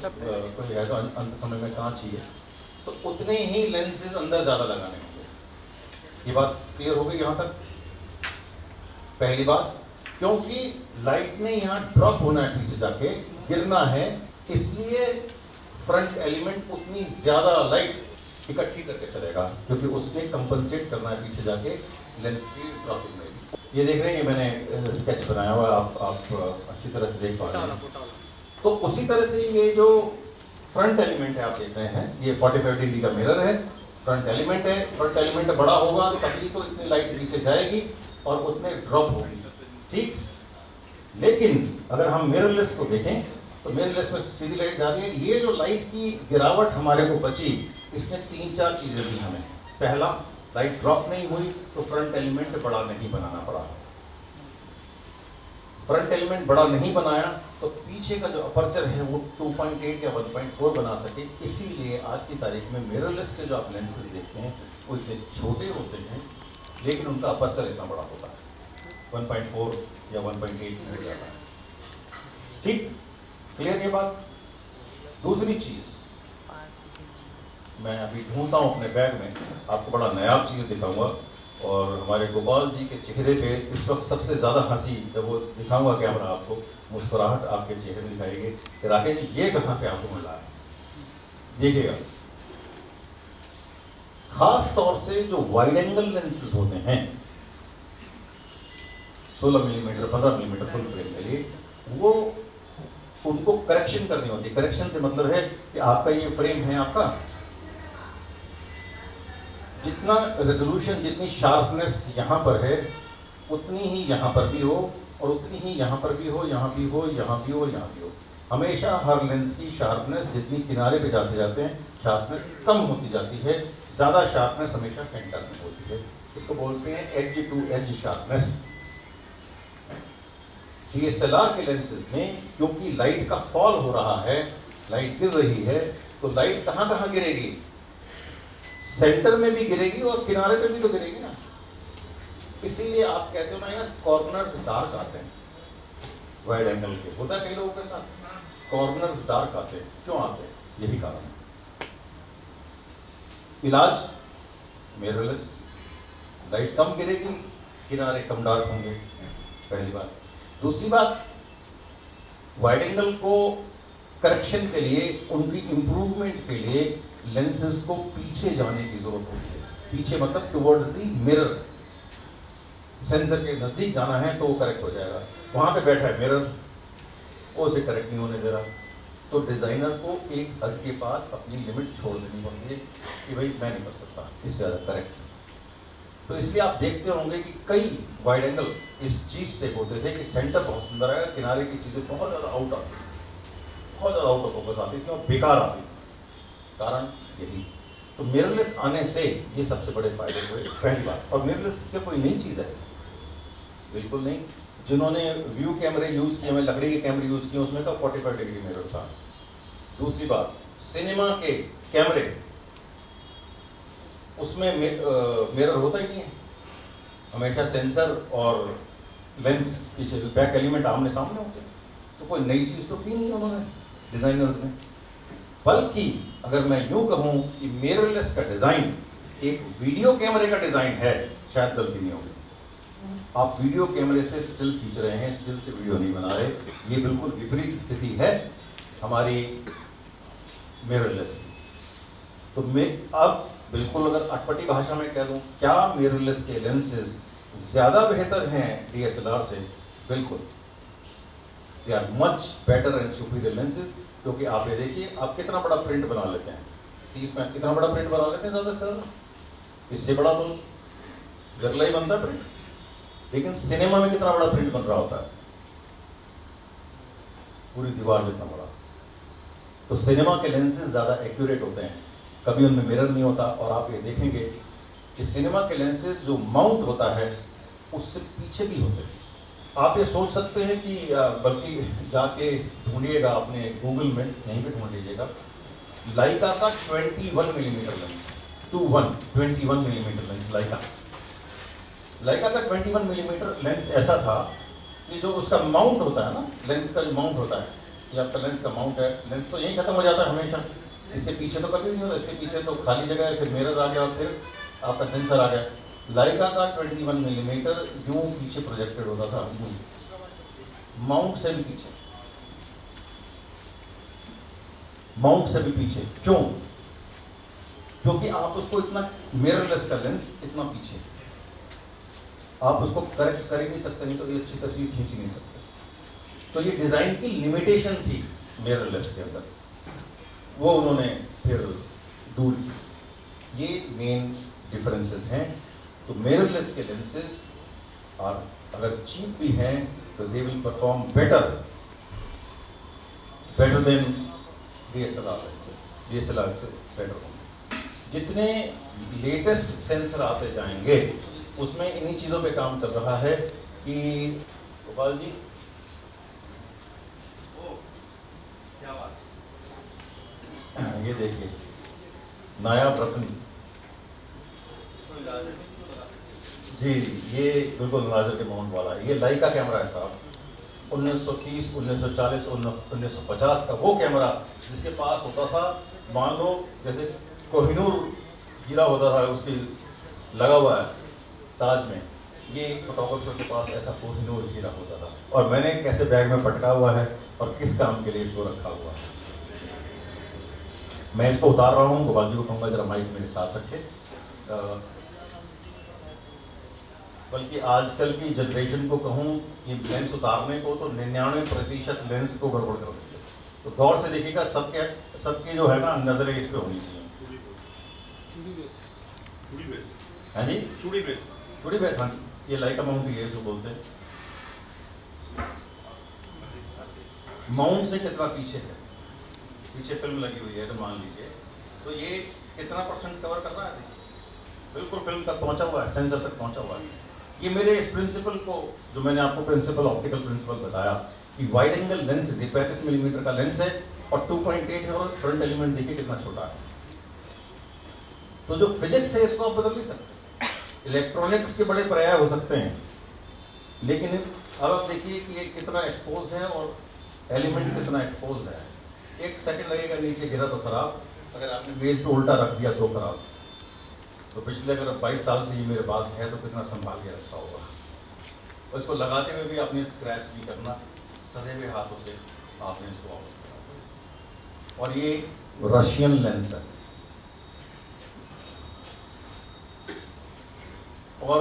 कोई है तो अंत समय में कांच ही है, तो उतने ही लेंसेज अंदर ज़्यादा लगाने होंगे। ये बात क्लियर हो गई यहाँ तक? पहली बात, क्योंकि लाइट ने यहाँ ड्रॉप होना है, पीछे जाके गिरना है, इसलिए फ्रंट एलिमेंट उतनी ज़्यादा लाइट इकट्ठी करके चलेगा, क्योंकि उसने कंपनसेट करना है पीछे जाके लेंस की ड्रॉपिंग में। ये देख रहे हैं, ये मैंने स्केच बनाया हुआ है, आप अच्छी तरह से देख पा रहे हैं। तो उसी तरह से ये जो फ्रंट एलिमेंट है आप देख रहे हैं, ये 45 डिग्री का मिरर है, फ्रंट एलिमेंट है। फ्रंट एलिमेंट बड़ा होगा तभी तो इतनी लाइट नीचे जाएगी और उतने ड्रॉप होगी, ठीक। लेकिन अगर हम मिररलेस को देखें तो मिररलेस में सीधी लाइट जा रही है। ये जो लाइट की गिरावट हमारे को बची, इसने 3-4 चीजें दी हमें। पहला, लाइट ड्रॉप नहीं हुई तो फ्रंट एलिमेंट बड़ा नहीं बनाना पड़ा। फ्रंट एलिमेंट बड़ा नहीं बनाया तो पीछे का जो अपर्चर है वो 2.8 या 1.4 बना सके। इसीलिए आज की तारीख में मिररलेस के जो आप लेंसेज देखते हैं वो इतने छोटे होते हैं, लेकिन उनका अपर्चर इतना बड़ा होता है, 1.4 या 1.8 हो जाता है। ठीक, क्लियर ये बात? दूसरी चीज मैं अभी ढूंढता हूँ अपने बैग में, आपको बड़ा नायाब चीज दिखाऊंगा। और हमारे गोपाल जी के चेहरे पे इस वक्त सबसे ज़्यादा हंसी, जब वो दिखाऊंगा कैमरा आपको, मुस्कुराहट आपके चेहरे में दिखाएगी कि राकेश जी ये कहाँ से आपको मिल रहा है। देखिएगा, खास तौर से जो वाइड एंगल लेंसेज होते हैं 16 मिलीमीटर 15 मिलीमीटर फुल फ्रेम के लिए, वो उनको करेक्शन करनी होती है। करेक्शन से मतलब है कि आपका ये फ्रेम है, आपका जितना रेजोल्यूशन, जितनी शार्पनेस यहाँ पर है उतनी ही यहाँ पर भी हो, और उतनी ही यहाँ पर भी हो, यहाँ भी हो, यहाँ भी हो और यहाँ भी हो। हमेशा हर लेंस की शार्पनेस जितनी किनारे पे जाते जाते हैं शार्पनेस कम होती जाती है, ज़्यादा शार्पनेस हमेशा सेंटर में होती है। इसको बोलते हैं edge to edge sharpness. DSLR के लेंसेज में क्योंकि लाइट का फॉल हो रहा है, लाइट गिर रही है, तो लाइट कहाँ कहाँ गिरेगी? सेंटर में भी गिरेगी और किनारे पे भी तो गिरेगी ना। इसीलिए आप कहते हो ना यार, कॉर्नर्स डार्क आते हैं वाइड एंगल के। होता है कई लोगों के साथ, कॉर्नर्स डार्क आते हैं। क्यों आते हैं? यही कारण है। इलाज मिररलेस, लाइट कम गिरेगी, किनारे कम डार्क होंगे, पहली बात। दूसरी बात, वाइड एंगल को करेक्शन के लिए, उनकी इंप्रूवमेंट के लिए लेंसेज को पीछे जाने की जरूरत होती है। पीछे मतलब टुवर्ड्स द मिरर, सेंसर के नजदीक जाना है तो वो करेक्ट हो जाएगा। वहां पे बैठा है मिरर, वो उसे करेक्ट नहीं होने दे रहा, तो डिजाइनर को एक हद के बाद अपनी लिमिट छोड़ देनी पड़ती है कि भाई मैं नहीं कर सकता इससे ज़्यादा करेक्ट। तो इसलिए आप देखते होंगे कि कई वाइड एंगल इस चीज़ से होते थे कि सेंटर बहुत सुंदर है, किनारे की चीज़ें बहुत ज़्यादा आउट आती, बहुत ज़्यादा आउट ऑफ फोकस आती थी और बेकार आती, कारण यही। तो मिररलेस आने से ये सबसे बड़े फायदे हुए, पहली बात। और मिररलेस क्या कोई नई चीज़ है? बिल्कुल नहीं। जिन्होंने व्यू कैमरे यूज़ किए, लकड़ी के कैमरे यूज़ किए, उसमें का 45 डिग्री मिरर था। दूसरी बात, सिनेमा के कैमरे उसमें मिरर होता ही नहीं है, हमेशा सेंसर और लेंस पीछे, बैक एलिमेंट आमने सामने होते हैं। तो कोई नई चीज़ तो की नहीं उन्होंने डिज़ाइनर्स ने। बल्कि अगर मैं यूँ कहूँ कि मिररलेस का डिज़ाइन एक वीडियो कैमरे का डिज़ाइन है, शायद गलती नहीं होगी। आप वीडियो कैमरे से स्टिल खींच रहे हैं, स्टिल से वीडियो नहीं बना रहे, ये बिल्कुल विपरीत स्थिति है हमारी मिररलेस की। तो मैं अब बिल्कुल अगर अटपटी भाषा में कह दूं, क्या मिररलेस के लेंसेज ज़्यादा बेहतर हैं DSLR से? बिल्कुल, they are much better and superior lenses. क्योंकि आप ये देखिए, आप कितना बड़ा प्रिंट बना लेते हैं, 30 में कितना बड़ा प्रिंट बना लेते हैं ज़्यादा से ज़्यादा, इससे बड़ा तो गरला ही बनता है प्रिंट। लेकिन सिनेमा में कितना बड़ा प्रिंट बन रहा होता है, पूरी दीवार जितना बड़ा। तो सिनेमा के लेंसेज ज़्यादा एक्यूरेट होते हैं, कभी उनमें मिरर नहीं होता। और आप ये देखेंगे कि सिनेमा के लेंसेज जो माउंट होता है उससे पीछे भी होते हैं। आप ये सोच सकते हैं कि बल्कि जाके ढूंढिएगा अपने गूगल में, यहीं पे ढूंढ लीजिएगा, लाइका का 21 मिलीमीटर लेंस, 21 मिलीमीटर लेंस लाइका का 21 मिलीमीटर लेंस ऐसा था कि जो उसका माउंट होता है ना, लेंस का जो माउंट होता है, ये आपका लेंस का माउंट है, लेंस तो यहीं खत्म हो जाता है हमेशा, इसके पीछे तो कभी नहीं होता, इसके पीछे तो खाली जगह है, फिर मिरर आ गया और फिर आपका सेंसर आ गया। लाइका का 21 मिलीमीटर यूं पीछे प्रोजेक्टेड होता था, यूं माउंट से भी पीछे, माउंट से भी पीछे। क्यों? क्योंकि आप उसको इतना, मिररलेस का लेंस इतना पीछे, आप उसको करेक्ट कर ही नहीं सकते, नहीं तो ये अच्छी तस्वीर खींच ही नहीं सकते। तो ये डिज़ाइन की लिमिटेशन थी मिररलेस के अंदर, वो उन्होंने फिर दूर की। ये मेन डिफरेंसेस हैं। तो मिररलेस के लेंसेज और अगर चीप भी हैं तो they will perform better than DSLR lenses, DSLR से बेटर होंगे। जितने लेटेस्ट सेंसर आते जाएंगे उसमें इन्हीं चीज़ों पे काम चल रहा है कि गोपाल जी, क्या बात, ये देखिए नायाब रत्न जी, ये बिल्कुल नाजर के माउंट वाला है। ये लाइका कैमरा है साहब, 1930, 1940, 1950 का वो कैमरा जिसके पास होता था, मान लो जैसे कोहिनूर हीरा होता था उसकी लगा हुआ है ताज में, ये एक फोटोग्राफर के पास ऐसा कोहिनूर हीरा होता था। और मैंने कैसे बैग में पटका हुआ है और किस काम के लिए इसको रखा हुआ है। मैं इसको उतार रहा हूँ, गोपाल जी को कहूँगा जरा माइक मेरे साथ रखे। बल्कि आजकल की जनरेशन को कहूँ कि लेंस उतारने को तो 99% लेंस को गड़बड़ कर देते हैं। तो गौर से देखिएगा, सबके जो है ना नजरें इस पे होनी चाहिए। हाँ जी, चूड़ी बेस, हाँ ये लाइका माउंट ही है, इसको बोलते हैं। माउंट से कितना पीछे है, पीछे फिल्म लगी हुई है तो मान लीजिए, तो ये कितना % कवर कर रहा है, बिल्कुल फिल्म तक पहुंचा हुआ है, सेंसर तक पहुंचा हुआ है। ये मेरे इस प्रिंसिपल को, जो मैंने आपको प्रिंसिपल, ऑप्टिकल प्रिंसिपल बताया कि वाइड एंगल लेंस है, 35 मिलीमीटर का लेंस है और 2.8 है, और फ्रंट एलिमेंट देखिए कितना छोटा है। तो जो फिजिक्स है इसको आप बदल नहीं सकते, इलेक्ट्रॉनिक्स के बड़े पर्याय हो सकते हैं, लेकिन अब आप देखिए कि ये कितना एक्सपोज्ड है और एलिमेंट कितना एक्सपोज्ड है। 1 सेकंड लगेगा, नीचे गिरा तो खराब, अगर आपने मेज पे उल्टा रख दिया तो खराब। तो पिछले अगर 22 साल से ये मेरे पास है तो कितना संभाल के रखा होगा। और इसको लगाते हुए भी आपने स्क्रैच नहीं करना, सधे हुए हाथों से आपने इसको वापस करना। और ये रशियन लेंस है, और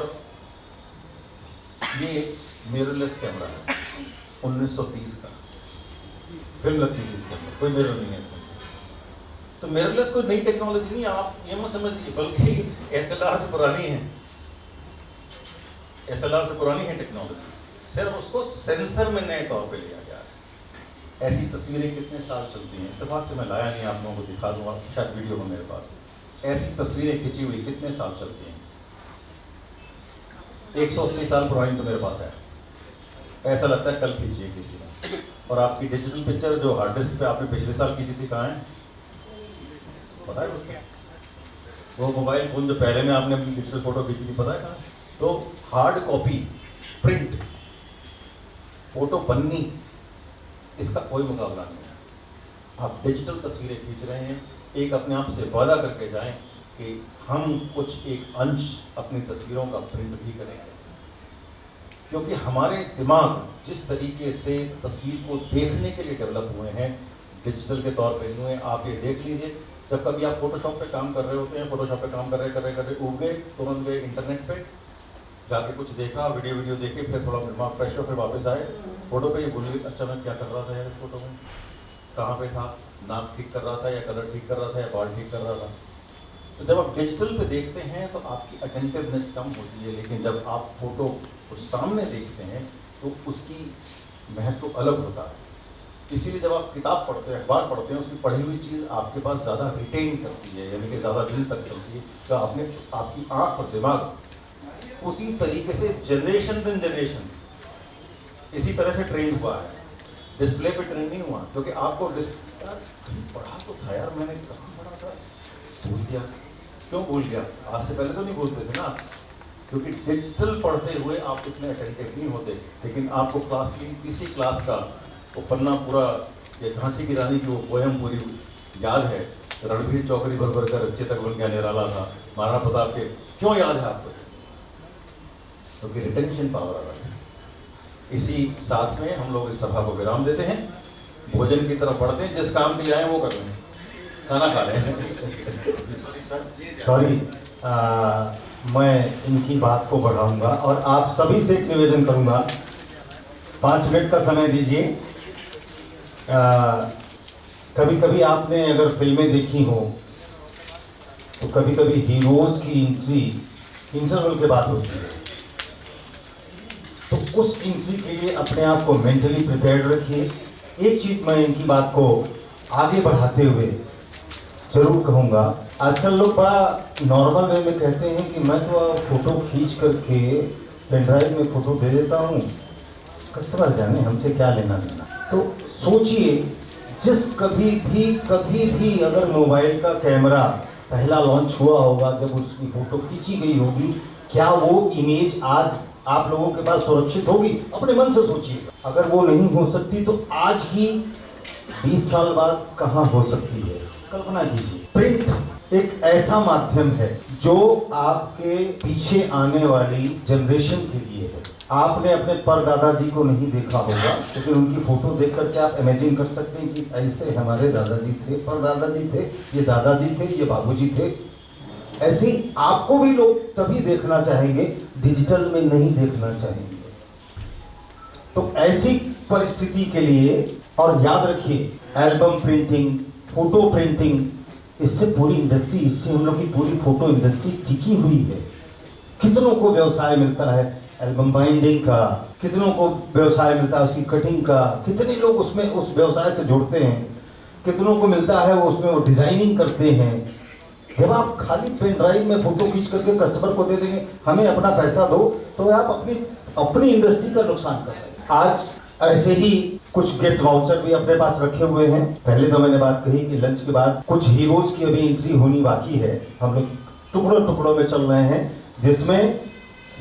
ये मिररलेस कैमरा है 1930 का, फिल्म लगती थी इसके अंदर, कोई मिरर नहीं है इसके अंदर। तो मिररलेस कोई नई टेक्नोलॉजी नहीं, आप ये मत समझिए, बल्कि SLR से पुरानी है। SLR से पुरानी है टेक्नोलॉजी, सिर्फ उसको सेंसर में नए तौर पे लिया गया है। ऐसी तस्वीरें कितने साल चलती हैं, इत्तेफाक से मैं लाया नहीं, आप लोगों को दिखा दूंगा, शायद वीडियो में मेरे पास। ऐसी तस्वीरें खिंची हुई कितने साल चलती हैं, 180 साल पुरानी तो मेरे पास है, ऐसा लगता है कल खींची है किसी ने। और आपकी डिजिटल पिक्चर जो हार्ड डिस्क पे आपने पिछले साल खींची थी, कहाँ है पता है उसका? वो मोबाइल फोन जो पहले में आपने अपनी डिजिटल फोटो खींची थी, पता है कहाँ? तो हार्ड कॉपी, प्रिंट, फोटो बननी, इसका कोई मुकाबला नहीं है। आप डिजिटल तस्वीरें खींच रहे हैं, एक अपने आप से वादा करके जाएं कि हम कुछ एक अंश अपनी तस्वीरों का प्रिंट भी करेंगे, क्योंकि हमारे दिमाग जिस तरीके से तस्वीर को देखने के लिए डेवलप हुए हैं, डिजिटल के तौर पे हुए हैं। आप ये देख लीजिए, जब कभी आप फोटोशॉप पे काम कर रहे होते हैं, फोटोशॉप पे काम कर रहे उग गए, तुरंत गए इंटरनेट पे जाके कुछ देखा, वीडियो देखे, फिर थोड़ा दिमाग फ्रेश हो, फिर वापस आए फोटो पे, ये भूल गए अच्छा मैं क्या कर रहा था यार इस फोटो में, कहाँ पे था, नाक ठीक कर रहा था या कलर ठीक कर रहा था या बाल ठीक कर रहा था। तो जब आप डिजिटल पे देखते हैं तो आपकी अटेंटिवनेस कम होती है, लेकिन जब आप फोटो को सामने देखते हैं तो उसकी महत्व अलग होता है। इसीलिए जब आप किताब पढ़ते हैं, अखबार पढ़ते हैं, उसकी पढ़ी हुई चीज़ आपके पास ज़्यादा रिटेन करती है, यानी कि ज़्यादा दिन तक चलती है। तो आपकी आँख और दिमाग उसी तरीके से जनरेशन दिन जनरेशन इसी तरह से ट्रेन हुआ है, डिस्प्ले पे ट्रेन नहीं हुआ। क्योंकि आपको पढ़ा तो था यार, मैंने कहाँ पढ़ा था, भूल गया। क्यों भूल गया? आज से पहले तो नहीं भूलते थे ना, क्योंकि डिजिटल पढ़ते हुए आप इतने अटेंटिव नहीं होते। लेकिन आपको किसी क्लास का वो पन्ना पूरा, ये झांसी की रानी की वो पोएम पूरी याद है, रणबीर चौकड़ी भर भर कर चेतक बन गया निराला था, महाराणा प्रताप के, क्यों याद है आपको? क्योंकि रिटेंशन पावर अलग है। इसी साथ में हम लोग इस सभा को विराम देते हैं, भोजन की तरफ बढ़ते हैं, जिस काम के लिए आए वो कर रहे हैं, खाना खा रहे हैं। सॉरी, मैं इनकी बात को बढ़ाऊंगा और आप सभी से एक निवेदन करूंगा, 5 मिनट का समय दीजिए। कभी कभी आपने अगर फिल्में देखी हो तो कभी कभी हीरोज की एंट्री इंटरवल के बाद होती है, तो उस एंट्री के लिए अपने आप को मेंटली प्रिपेयर्ड रखिए। एक चीज मैं इनकी बात को आगे बढ़ाते हुए जरूर कहूँगा, आजकल लोग बड़ा नॉर्मल वे में कहते हैं कि मैं तो फोटो खींच करके पेन ड्राइव में फोटो दे देता हूँ, कस्टमर जाने हमसे क्या लेना देना। तो सोचिए, जिस कभी भी अगर मोबाइल का कैमरा पहला लॉन्च हुआ होगा, जब उसकी फोटो खींची गई होगी, क्या वो इमेज आज आप लोगों के पास सुरक्षित होगी? अपने मन से सोचिए। अगर वो नहीं हो सकती तो आज की 20 साल बाद कहाँ हो सकती है, कल्पना कीजिए। प्रिंट एक ऐसा माध्यम है जो आपके पीछे आने वाली जनरेशन के लिए है। आपने अपने परदादा जी को नहीं देखा होगा, लेकिन उनकी फोटो देख करके आप इमेजिन कर सकते हैं कि ऐसे हमारे दादाजी थे, परदादाजी थे, ये दादाजी थे, ये बाबूजी थे। ऐसे ही आपको भी लोग तभी देखना चाहेंगे, डिजिटल में नहीं देखना चाहेंगे। तो ऐसी परिस्थिति के लिए, और याद रखिए, एल्बम प्रिंटिंग, फोटो प्रिंटिंग, इससे पूरी इंडस्ट्री, इससे हम लोग की पूरी फोटो इंडस्ट्री टिकी हुई है। कितनों को व्यवसाय मिलता है एल्बम बाइंडिंग का, कितनों को व्यवसाय मिलता है उसकी कटिंग का, कितने लोग उसमें उस व्यवसाय से जुड़ते हैं, कितनों को मिलता है वो उसमें वो डिजाइनिंग करते हैं। जब आप खाली पेन ड्राइव में फोटो खींच करके कस्टमर को दे देंगे, हमें अपना पैसा दो, तो आप अपनी इंडस्ट्री का नुकसान कर रहे हैं। आज ऐसे ही कुछ गिफ्ट वाउचर भी अपने पास रखे हुए हैं। पहले तो मैंने बात कही कि लंच के बाद कुछ हीरोज की अभी एंट्री होनी बाकी है। हम लोग टुकड़ों में चल रहे हैं, जिसमें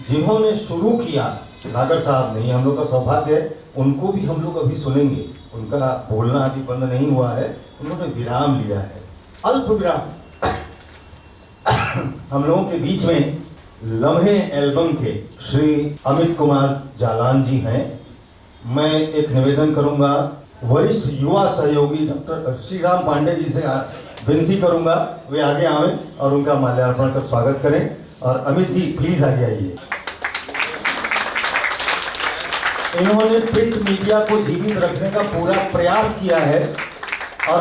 जिन्होंने शुरू किया, नागर साहब नहीं, हम लोग का सौभाग्य है, उनको भी हम लोग अभी सुनेंगे। उनका बोलना अभी बंद नहीं हुआ है, उन्होंने विराम लिया है, अल्प विराम। हम लोगों के बीच में लम्हे एल्बम के श्री अमित कुमार जालान जी हैं। मैं एक निवेदन करूंगा, वरिष्ठ युवा सहयोगी डॉक्टर श्री राम पांडे जी से विनती करूंगा वे आगे आए और उनका माल्यार्पण कर स्वागत करें। और अमित जी प्लीज आगे आइए। इन्होंने प्रिंट मीडिया को जीवित रखने का पूरा प्रयास किया है और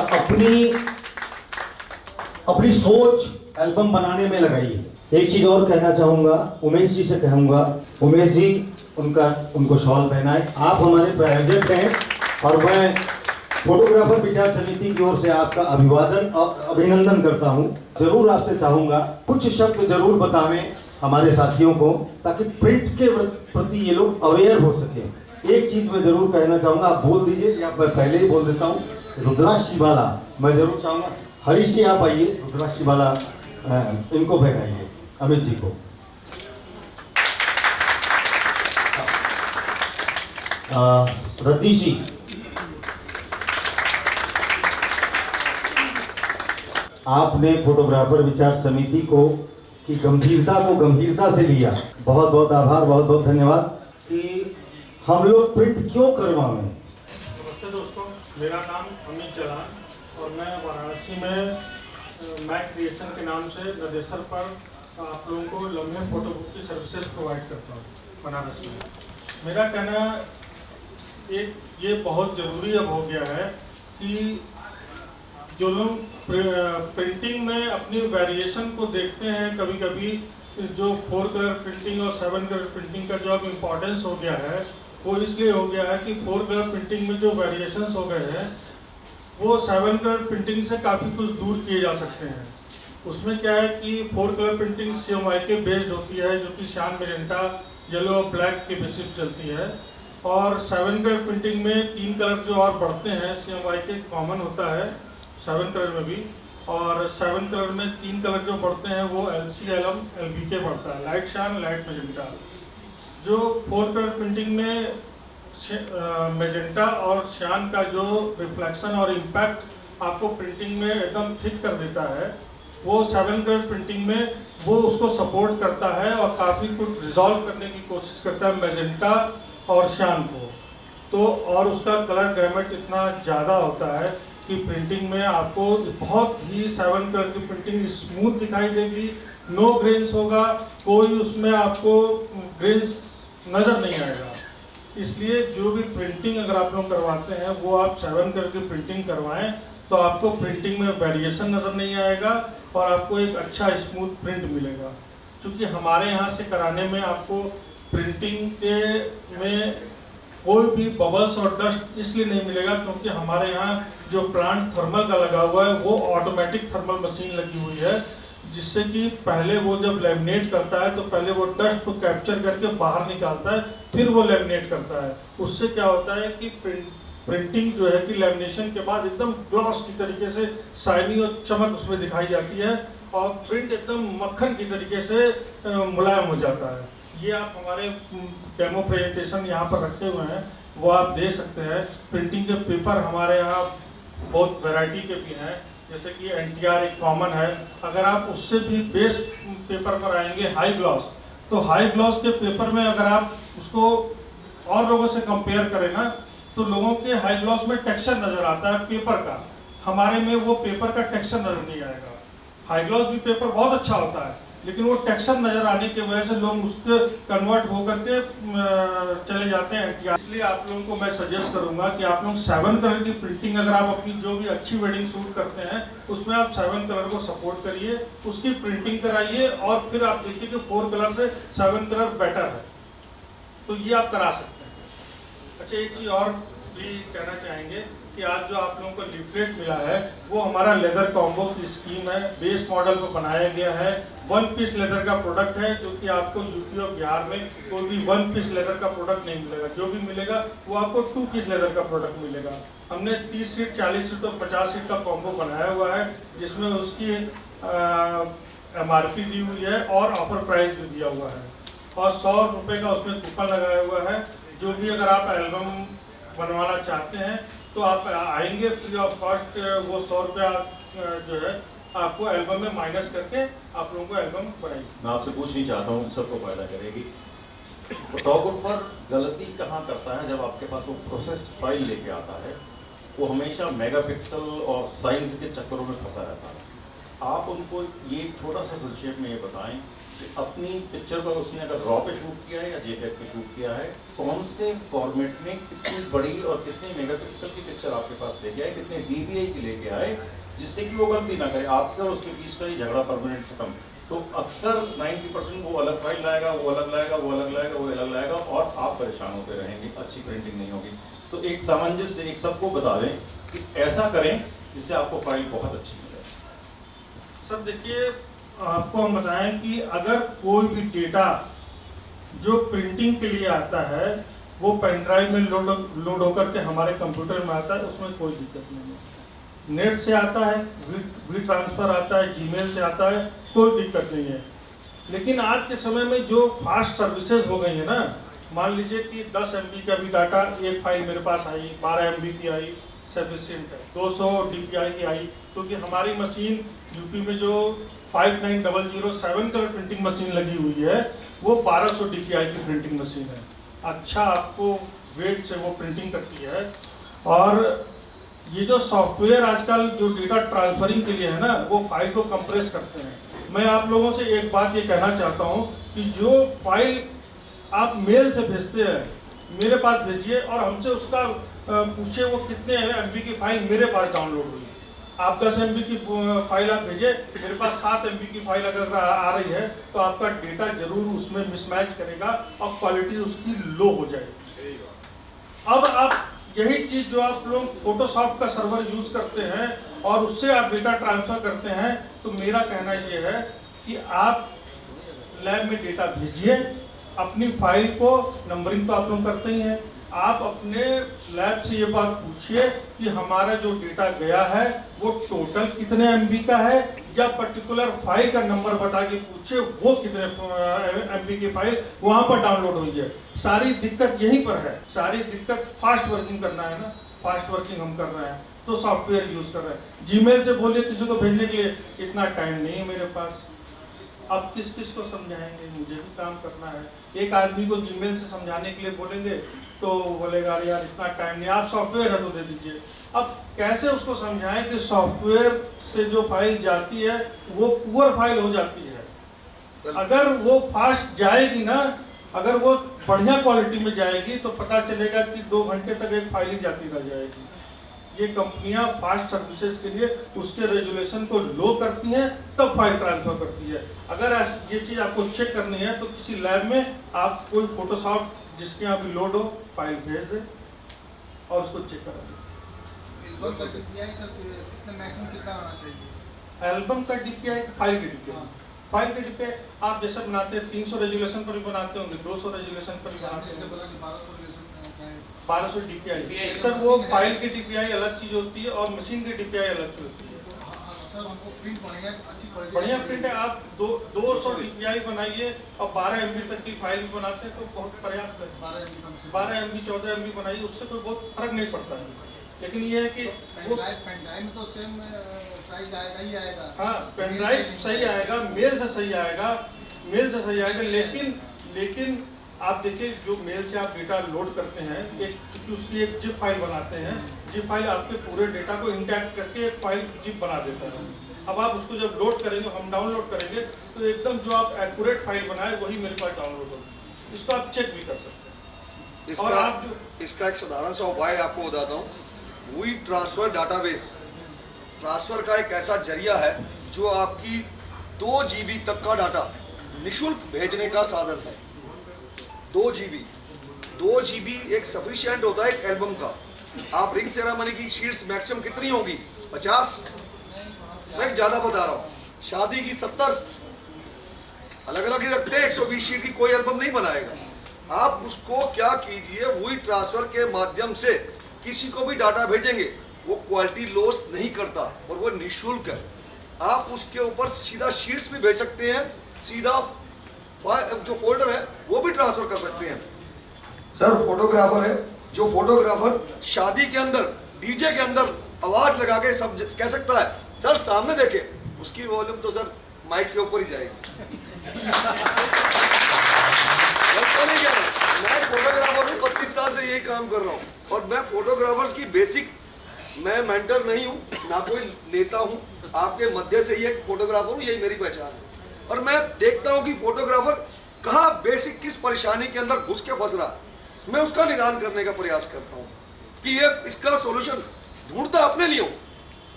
अपनी सोच एल्बम बनाने में लगाई है। एक चीज और कहना चाहूंगा, उमेश जी से कहूंगा, उमेश जी उनको शॉल पहनाए। आप हमारे प्रायोजक हैं और मैं फोटोग्राफर विचार समिति की ओर से आपका अभिवादन और अभिनंदन करता हूं। जरूर आपसे चाहूंगा कुछ शब्द जरूर बतावें हमारे साथियों को, ताकि प्रिंट के प्रति ये लोग अवेयर हो सके। एक चीज मैं जरूर कहना चाहूंगा, आप बोल दीजिए या मैं पहले ही बोल देता हूँ। रुद्राक्ष शिवाला मैं जरूर चाहूंगा, हरीश जी आप आइए, रुद्राक्ष शिवाला इनको पहनाइए अमित जी को। रतीश जी, आपने फोटोग्राफर विचार समिति को की गंभीरता से लिया। बहुत बहुत आभार, बहुत बहुत धन्यवाद कि हम लोग प्रिंट क्यों करवाएं। नमस्ते दोस्तों, मेरा नाम अमित जलान और मैं वाराणसी में मैक क्रिएशन के नाम से नदेसर पर आप लोगों को लम्हे फोटो बुक की सर्विसेज प्रोवाइड करता हूँ बनारस में। मेरा कहना ये बहुत ज़रूरी अब हो गया है कि जो लोग प्रिंटिंग में अपनी वेरिएशन को देखते हैं, कभी कभी जो 4 कलर प्रिंटिंग और 7 कलर प्रिंटिंग का जो अब इम्पोर्टेंस हो गया है वो इसलिए हो गया है कि 4 कलर प्रिंटिंग में जो वेरिएशंस हो गए हैं वो 7 कलर प्रिंटिंग से काफ़ी कुछ दूर किए जा सकते हैं। उसमें क्या है कि 4 कलर प्रिंटिंग CMYK बेस्ड होती है, जो कि शान मेजेंटा येलो और ब्लैक के बेसिस पे चलती है, और 7 कलर प्रिंटिंग में 3 कलर जो और बढ़ते हैं, CMYK कॉमन होता है 7 कलर में भी, और 7 कलर में 3 कलर जो बढ़ते हैं वो LC, LM, LBK बढ़ता है, लाइट शान, लाइट मेजेंटा। जो 4 कलर प्रिंटिंग में मेजेंटा और शान का जो रिफ्लेक्शन और इम्पैक्ट आपको प्रिंटिंग में एकदम थिक कर देता है, वो 7 कलर प्रिंटिंग में वो उसको सपोर्ट करता है और काफ़ी कुछ रिजॉल्व करने की कोशिश करता है मेजेंटा और शान को। तो और उसका कलर गैमेट इतना ज़्यादा होता है कि प्रिंटिंग में आपको बहुत ही 7 कलर की प्रिंटिंग स्मूथ दिखाई देगी, नो ग्रेन्स होगा, कोई उसमें आपको ग्रेन्स नज़र नहीं आएगा। इसलिए जो भी प्रिंटिंग अगर आप लोग करवाते हैं वो आप 7 कलर की प्रिंटिंग करवाएं, तो आपको प्रिंटिंग में वेरिएशन नज़र नहीं आएगा और आपको एक अच्छा स्मूथ प्रिंट मिलेगा। क्योंकि हमारे यहाँ से कराने में आपको प्रिंटिंग के में कोई भी बबल्स और डस्ट इसलिए नहीं मिलेगा क्योंकि हमारे यहाँ जो प्लांट थर्मल का लगा हुआ है वो ऑटोमेटिक थर्मल मशीन लगी हुई है, जिससे कि पहले वो जब लैमिनेट करता है तो पहले वो डस्ट को कैप्चर करके बाहर निकालता है, फिर वो लैमिनेट करता है। उससे क्या होता है कि प्रिंटिंग जो है कि लैमिनेशन के बाद एकदम ग्लॉस की तरीके से शाइनी और चमक उसमें दिखाई जाती है और प्रिंट एकदम मक्खन की तरीके से मुलायम हो जाता है। ये आप हमारे डेमो प्रेजेंटेशन यहाँ पर रखे हुए हैं, वो आप दे सकते हैं। प्रिंटिंग के पेपर हमारे यहाँ बहुत वैरायटी के भी हैं, जैसे कि NTR एक कॉमन है। अगर आप उससे भी बेस पेपर पर आएंगे हाई ग्लॉस, तो हाई ग्लॉस के पेपर में अगर आप उसको और लोगों से कंपेयर करें ना, तो लोगों के हाई ग्लॉस में टेक्सचर नज़र आता है पेपर का, हमारे में वो पेपर का टेक्सचर नज़र नहीं आएगा। हाई ग्लॉस भी पेपर बहुत अच्छा होता है, लेकिन वो टेक्सचर नज़र आने की वजह से लोग उसके कन्वर्ट होकर के चले जाते हैं NTR। इसलिए आप लोगों को मैं सजेस्ट करूंगा कि आप लोग 7 कलर की प्रिंटिंग, अगर आप अपनी जो भी अच्छी वेडिंग शूट करते हैं उसमें आप 7 कलर को सपोर्ट करिए, उसकी प्रिंटिंग कराइए और फिर आप देखिए कि 4 कलर से 7 कलर बेटर है, तो ये आप करा सकते हैं। अच्छा, एक चीज़ और भी कहना चाहेंगे कि आज जो आप लोगों को लीफलेट मिला है वो हमारा लेदर कॉम्बो की स्कीम है, बेस मॉडल को बनाया गया है। 1 पीस लेदर का प्रोडक्ट है, जो कि आपको यूपी और बिहार में कोई भी 1 पीस लेदर का प्रोडक्ट नहीं मिलेगा। जो भी मिलेगा वो आपको 2 पीस लेदर का प्रोडक्ट मिलेगा। हमने 30 सीट, 40 सीट और 50 सीट का कॉम्बो बनाया हुआ है, जिसमें उसकी MRP दी हुई है और ऑफर प्राइस भी दिया हुआ है, और 100 रुपये का उसमें कूपन लगाया हुआ है। जो भी अगर आप एल्बम बनवाना चाहते हैं तो आप आएंगे, फ्री ऑफ कॉस्ट वो 100 रुपया जो है आपको एल्बम में माइनस करके आप लोगों को एल्बम बनाएगी। मैं आपसे पूछना चाहता हूँ, सबको फायदा करेगी, फोटोग्राफर गलती कहाँ करता है जब आपके पास वो प्रोसेस्ड फाइल लेके आता है? वो हमेशा मेगापिक्सल और साइज के चक्करों में फंसा रहता है। आप उनको ये छोटा सा संक्षेप में ये बताएं कि अपनी पिक्चर को उसने अगर रॉ पे शूट किया है या JPEG पे शूट किया है, कौन से फॉर्मेट में कितनी बड़ी और कितने मेगापिक्सल की पिक्चर आपके पास लेके आए, कितने DPI की लेके आए, जिससे कि वो गलती ना करे। आपके और उसके बीच का ये झगड़ा परमानेंट खत्म। तो अक्सर 90% वो अलग फाइल लाएगा, वो अलग लाएगा, वो अलग लाएगा, वो अलग लाएगा, और आप परेशान होते रहेंगे, अच्छी प्रिंटिंग नहीं होगी। तो एक सामंजस्य, एक सबको बता दें कि ऐसा करें जिससे आपको फाइल बहुत अच्छी मिले। सर देखिए, आपको हम बताएं कि अगर कोई भी डेटा जो प्रिंटिंग के लिए आता है वो पेन ड्राइव में लोड होकर के हमारे कंप्यूटर में आता है, उसमें कोई दिक्कत नहीं है। नेट से आता है, वी ट्रांसफ़र आता है, जीमेल से आता है, कोई दिक्कत नहीं है। लेकिन आज के समय में जो फास्ट सर्विसेज हो गई है ना, मान लीजिए कि 10 MB का भी डाटा एक फाइल मेरे पास आई, 12 MB की आई, सफिशिएंट है। 200 DPI की आई, क्योंकि हमारी मशीन यूपी में जो 59007 कलर प्रिंटिंग मशीन लगी हुई है वो 1200 DPI की प्रिंटिंग मशीन है। अच्छा आपको वेट से वो प्रिंटिंग करती है। और ये जो सॉफ्टवेयर आजकल जो डेटा ट्रांसफरिंग के लिए है ना, वो फाइल को कंप्रेस करते हैं। मैं आप लोगों से एक बात ये कहना चाहता हूँ कि जो फाइल आप मेल से भेजते हैं मेरे पास भेजिए और हमसे उसका पूछिए वो कितने MB की फाइल मेरे पास डाउनलोड हुई। आप 10 MB की फाइल आप भेजिए, मेरे पास 7 MB की फाइल अगर आ रही है तो आपका डेटा जरूर उसमें मिसमैच करेगा और क्वालिटी उसकी लो हो जाएगी। अब आप यही चीज़ जो आप लोग फोटोशॉप का सर्वर यूज़ करते हैं और उससे आप डेटा ट्रांसफ़र करते हैं, तो मेरा कहना ये है कि आप लैब में डेटा भेजिए, अपनी फाइल को नंबरिंग तो आप लोग करते ही हैं, आप अपने लैब से ये बात पूछिए कि हमारा जो डेटा गया है वो टोटल कितने MB का है, या पर्टिकुलर फाइल का नंबर बता के पूछिए वो कितने MB की फाइल वहाँ पर डाउनलोड हुई है। सारी दिक्कत यहीं पर है, सारी दिक्कत फास्ट वर्किंग करना है ना, फास्ट वर्किंग हम कर रहे हैं तो सॉफ्टवेयर यूज़ कर रहे हैं। जीमेल से बोलिए किसी को भेजने के लिए, इतना टाइम नहीं है मेरे पास। अब किस किस को समझाएंगे, मुझे भी काम करना है। एक आदमी को जीमेल से समझाने के लिए बोलेंगे तो बोलेगा अरे यार इतना टाइम नहीं, आप सॉफ्टवेयर है तो दे दीजिए। अब कैसे उसको समझाएं कि सॉफ्टवेयर से जो फाइल जाती है वो पुअर फाइल हो जाती है। अगर वो फास्ट जाएगी ना, अगर वो बढ़िया क्वालिटी में जाएगी तो पता चलेगा कि 2 घंटे तक एक फाइल ही जाती रह जाएगी। ये कंपनियां फास्ट सर्विसेज के लिए उसके रेजुलेशन को लो करती हैं तब फाइल ट्रांसफर करती है। अगर ये चीज़ आपको चेक करनी है तो किसी लैब में आप कोई फोटोशॉप जिसके यहाँ भी लोड हो फाइल भेज दें और उसको चेक करा दें। एल्बम का DPI, फाइल के DPI, फाइल के DPI आप जैसे बनाते हैं 300 रेजुलेशन पर भी बनाते होंगे, 200 रेजुलेशन पर भी बनाते होंगे, 1200 DPI। सर वो फाइल की DPI अलग चीज़ होती है और मशीन की DPI अलग चीज़ होती है। बढ़िया प्रिंट है, आप 200 DPI बनाइए और 12 MB तक की फाइल भी बनाते हैं तो बहुत पर्याप्त है। 12 MB 14 MB बनाइए, उससे कोई बहुत फर्क नहीं पड़ता है। लेकिन ये है कि वो पेन ड्राइव तो सेम साइज आएगा ही आएगा। हाँ, पेन ड्राइव सही आएगा, मेल से सही आएगा, मेल से सही आएगा। लेकिन आप देखिए जो मेल से आप डेटा लोड करते हैं, चूँकि उसकी एक जिप फाइल बनाते हैं, जिप फाइल आपके पूरे डेटा को इंटैक्ट करके एक फाइल जिप बना देता है। अब आप उसको जब लोड करेंगे, हम डाउनलोड करेंगे तो एकदम जो आप एक्यूरेट फाइल बनाए वही मेरे पास डाउनलोड होगी। इसको आप चेक भी कर सकते हैं। और आप जो इसका एक साधारण सा उपाय आपको बताता हूँ, वी ट्रांसफर डाटाबेस ट्रांसफर का एक ऐसा जरिया है जो आपकी 2 GB तक का डाटा निःशुल्क भेजने का साधन है। 2 GB एक सफिशिएंट होता है एक एल्बम का। आप रिंग सेरेमनी की शीट्स मैक्सिमम कितनी होगी, 50? मैं ज़्यादा बता रहा हूँ, शादी की 70 अलग अलग ही रखते हैं, 120 शीट की कोई एल्बम नहीं बनाएगा। आप उसको क्या कीजिए, वही ट्रांसफर के माध्यम से किसी को भी डाटा भेजेंगे, वो क्वालिटी लॉस नहीं करता और वो निःशुल्क है। आप उसके ऊपर सीधा शीट्स भी भेज सकते हैं, सीधा जो फोल्डर है वो भी ट्रांसफर कर सकते हैं। सर फोटोग्राफर है, जो फोटोग्राफर शादी के अंदर डीजे के अंदर आवाज लगा के सब कह सकता है सर सामने देखे, उसकी वॉल्यूम तो सर माइक से ऊपर ही जाएगी। मैं फोटोग्राफर हूँ, 32 साल से यही काम कर रहा हूँ और मैं फोटोग्राफर्स की बेसिक, मैं मेंटर नहीं हूँ ना कोई नेता हूँ, आपके मध्य से ही एक फोटोग्राफर हूँ, यही मेरी पहचान है। और मैं देखता हूँ कि फोटोग्राफर कहाँ बेसिक किस परेशानी के अंदर घुस के फंस रहा है, मैं उसका निदान करने का प्रयास करता हूँ कि ये इसका सोल्यूशन ढूंढता अपने लिए हूँ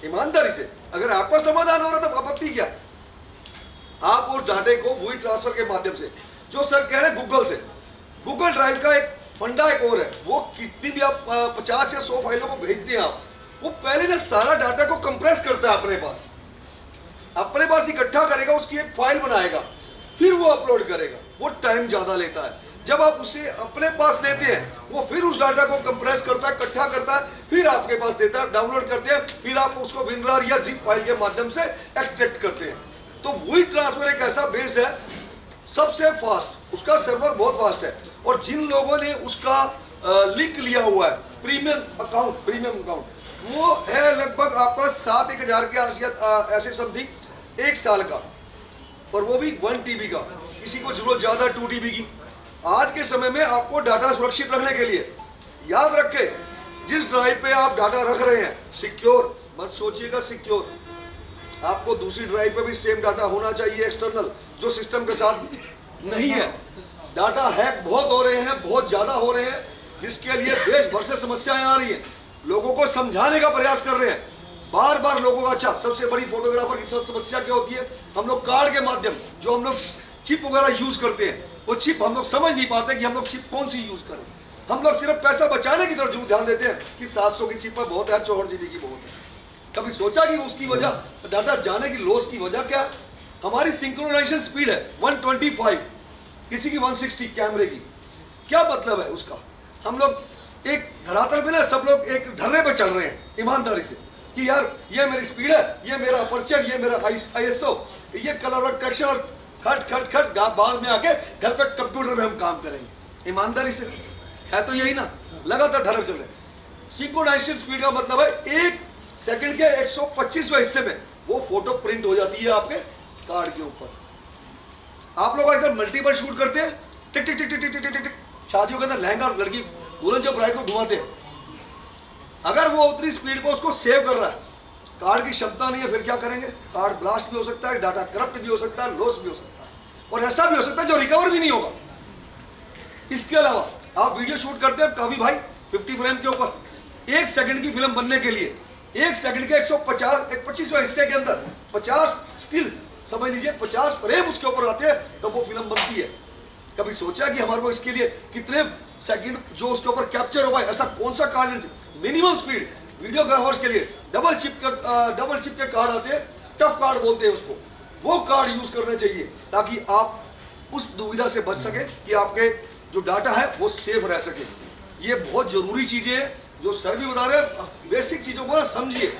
ईमानदारी से। अगर आपका समाधान हो रहा तो आपत्ति क्या? आप उस डाटे को वही ट्रांसफर के माध्यम से, जो सर कह रहे हैं गूगल से, गूगल ड्राइव का एक फंडा एक और है, वो कितनी भी आप 50 या 100 फाइलों को भेजते हैं आप, वो पहले ना सारा डाटा को कंप्रेस करता है अपने पास इकट्ठा करेगा, उसकी एक फाइल बनाएगा, फिर वो अपलोड करेगा। वो टाइम ज्यादा लेता है। जब आप उसे अपने पास लेते हैं, वो फिर उस डाटा को कंप्रेस करता है, इकट्ठा करता है, फिर आपके पास देता है, डाउनलोड करते हैं, फिर आप उसको विनरार या जिप फाइल के माध्यम से एक्सट्रैक्ट करते हैं। तो वही ट्रांसफर एक ऐसा बेस है सबसे फास्ट, उसका सर्वर बहुत फास्ट है। और जिन लोगों ने उसका लिंक लिया हुआ है प्रीमियम अकाउंट, वो है लगभग आपका 7-1000 के आसियत ऐसे समथिंग 1 साल का, और वो भी 1 TB का, किसी को जरूरत ज्यादा 2 TB की। आज के समय में आपको डाटा सुरक्षित रखने के लिए याद रखें, जिस ड्राइव पे आप डाटा रख रहे हैं सिक्योर मत सोचिएगा, सिक्योर आपको दूसरी ड्राइव पे भी सेम डाटा होना चाहिए एक्सटर्नल, जो सिस्टम के साथ नहीं है। डाटा हैक बहुत हो रहे हैं, बहुत ज्यादा हो रहे हैं, जिसके लिए देश भर से समस्याएं आ रही हैं। लोगों को समझाने का प्रयास कर रहे हैं बार बार लोगों का। अच्छा, सबसे बड़ी फोटोग्राफर की समस्या क्या होती है, हम लोग कार्ड के माध्यम जो हम लोग चिप वगैरह यूज करते हैं, वो चिप हम लोग समझ नहीं पाते कि हम लोग चिप कौन सी यूज करें। हम लोग सिर्फ पैसा बचाने की तरफ ध्यान देते हैं कि 700 की चिप पर बहुत है, 64 GB की बहुत है। कभी सोचा कि उसकी वजह, डाटा जाने की लॉस की वजह क्या? हमारी सिंक्रोनाइजेशन स्पीड है 125, किसी की 160 कैमरे की। क्या मतलब है उसका? हम लोग एक धरातल पे ना सब लोग एक धरने पे चल रहे हैं ईमानदारी से कि यार ये मेरी स्पीड है, ये मेरा अपर्चर, ये मेरा ISO, ये कलर करेक्शन, और खट बाद में आके घर पे कंप्यूटर में हम काम करेंगे। ईमानदारी से है तो यही ना, लगातार धरने चल रहे हैं। सिंक्रोनाइजेशन स्पीड का मतलब है 1 सेकंड के 125वें हिस्से में वो फोटो प्रिंट हो जाती है आपके कार्ड के ऊपर। आप लोग एकदम मल्टीपल शूट करते हैं, टिक टिक टिक टिक टिक टिक टिक, शादियों के अंदर लहंगा लड़की दुल्हन जो ब्राइड को घुमाते हैं, अगर वो उतनी स्पीड पर उसको सेव कर रहा है, कार्ड की क्षमता नहीं है, फिर क्या करेंगे? कार्ड ब्लास्ट भी हो सकता है, डाटा करप्ट भी हो सकता है, लॉस भी हो सकता है, और ऐसा भी हो सकता है जो रिकवर भी नहीं होगा। इसके अलावा आप वीडियो शूट करते हैं कभी भाई 50 फ्रेम के ऊपर, 1 सेकंड की फिल्म बनने के लिए 1 सेकंड के 125वें हिस्से के अंदर 50 स्टिल, समझ लीजिए 50 फ्रेम उसके ऊपर आते हैं, तब तो वो फिल्म बनती है। कभी सोचा कि हमारे को इसके लिए कितने सेकंड जो उसके ऊपर कैप्चर हो पाए? ऐसा कौन सा कार्ड? मिनिमम स्पीड वीडियोग्राफर्स के लिए डबल चिप के कार्ड आते हैं, टफ कार्ड बोलते हैं उसको, वो कार्ड यूज करने चाहिए ताकि आप उस दुविधा से बच सके कि आपके जो डाटा है वो सेफ रह सके। ये बहुत जरूरी चीजें हैं जो सर भी बता रहे हैं, बेसिक चीजों को ना समझिए,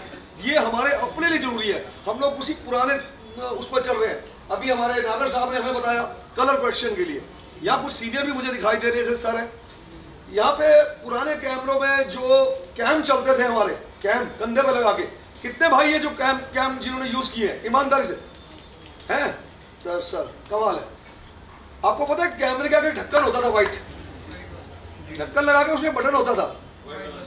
ये हमारे अपने लिए जरूरी है। हम लोग उसी पुराने उस पर चल रहे हैं। अभी हमारे नागर साहब ने हमें बताया कलर करेक्शन के लिए, यहाँ कुछ सीनियर भी मुझे दिखाई दे रहे हैं सर है। यहाँ पे पुराने कैमरों में जो कैम चलते थे हमारे, कैम कंधे पे लगा के, कितने भाई है जो कैम जिन्होंने यूज किए हैं ईमानदारी से? हैं सर कमाल है। आपको पता है कैमरे का आगे ढक्कन होता था, व्हाइट ढक्कन लगा के उसमें बटन होता था,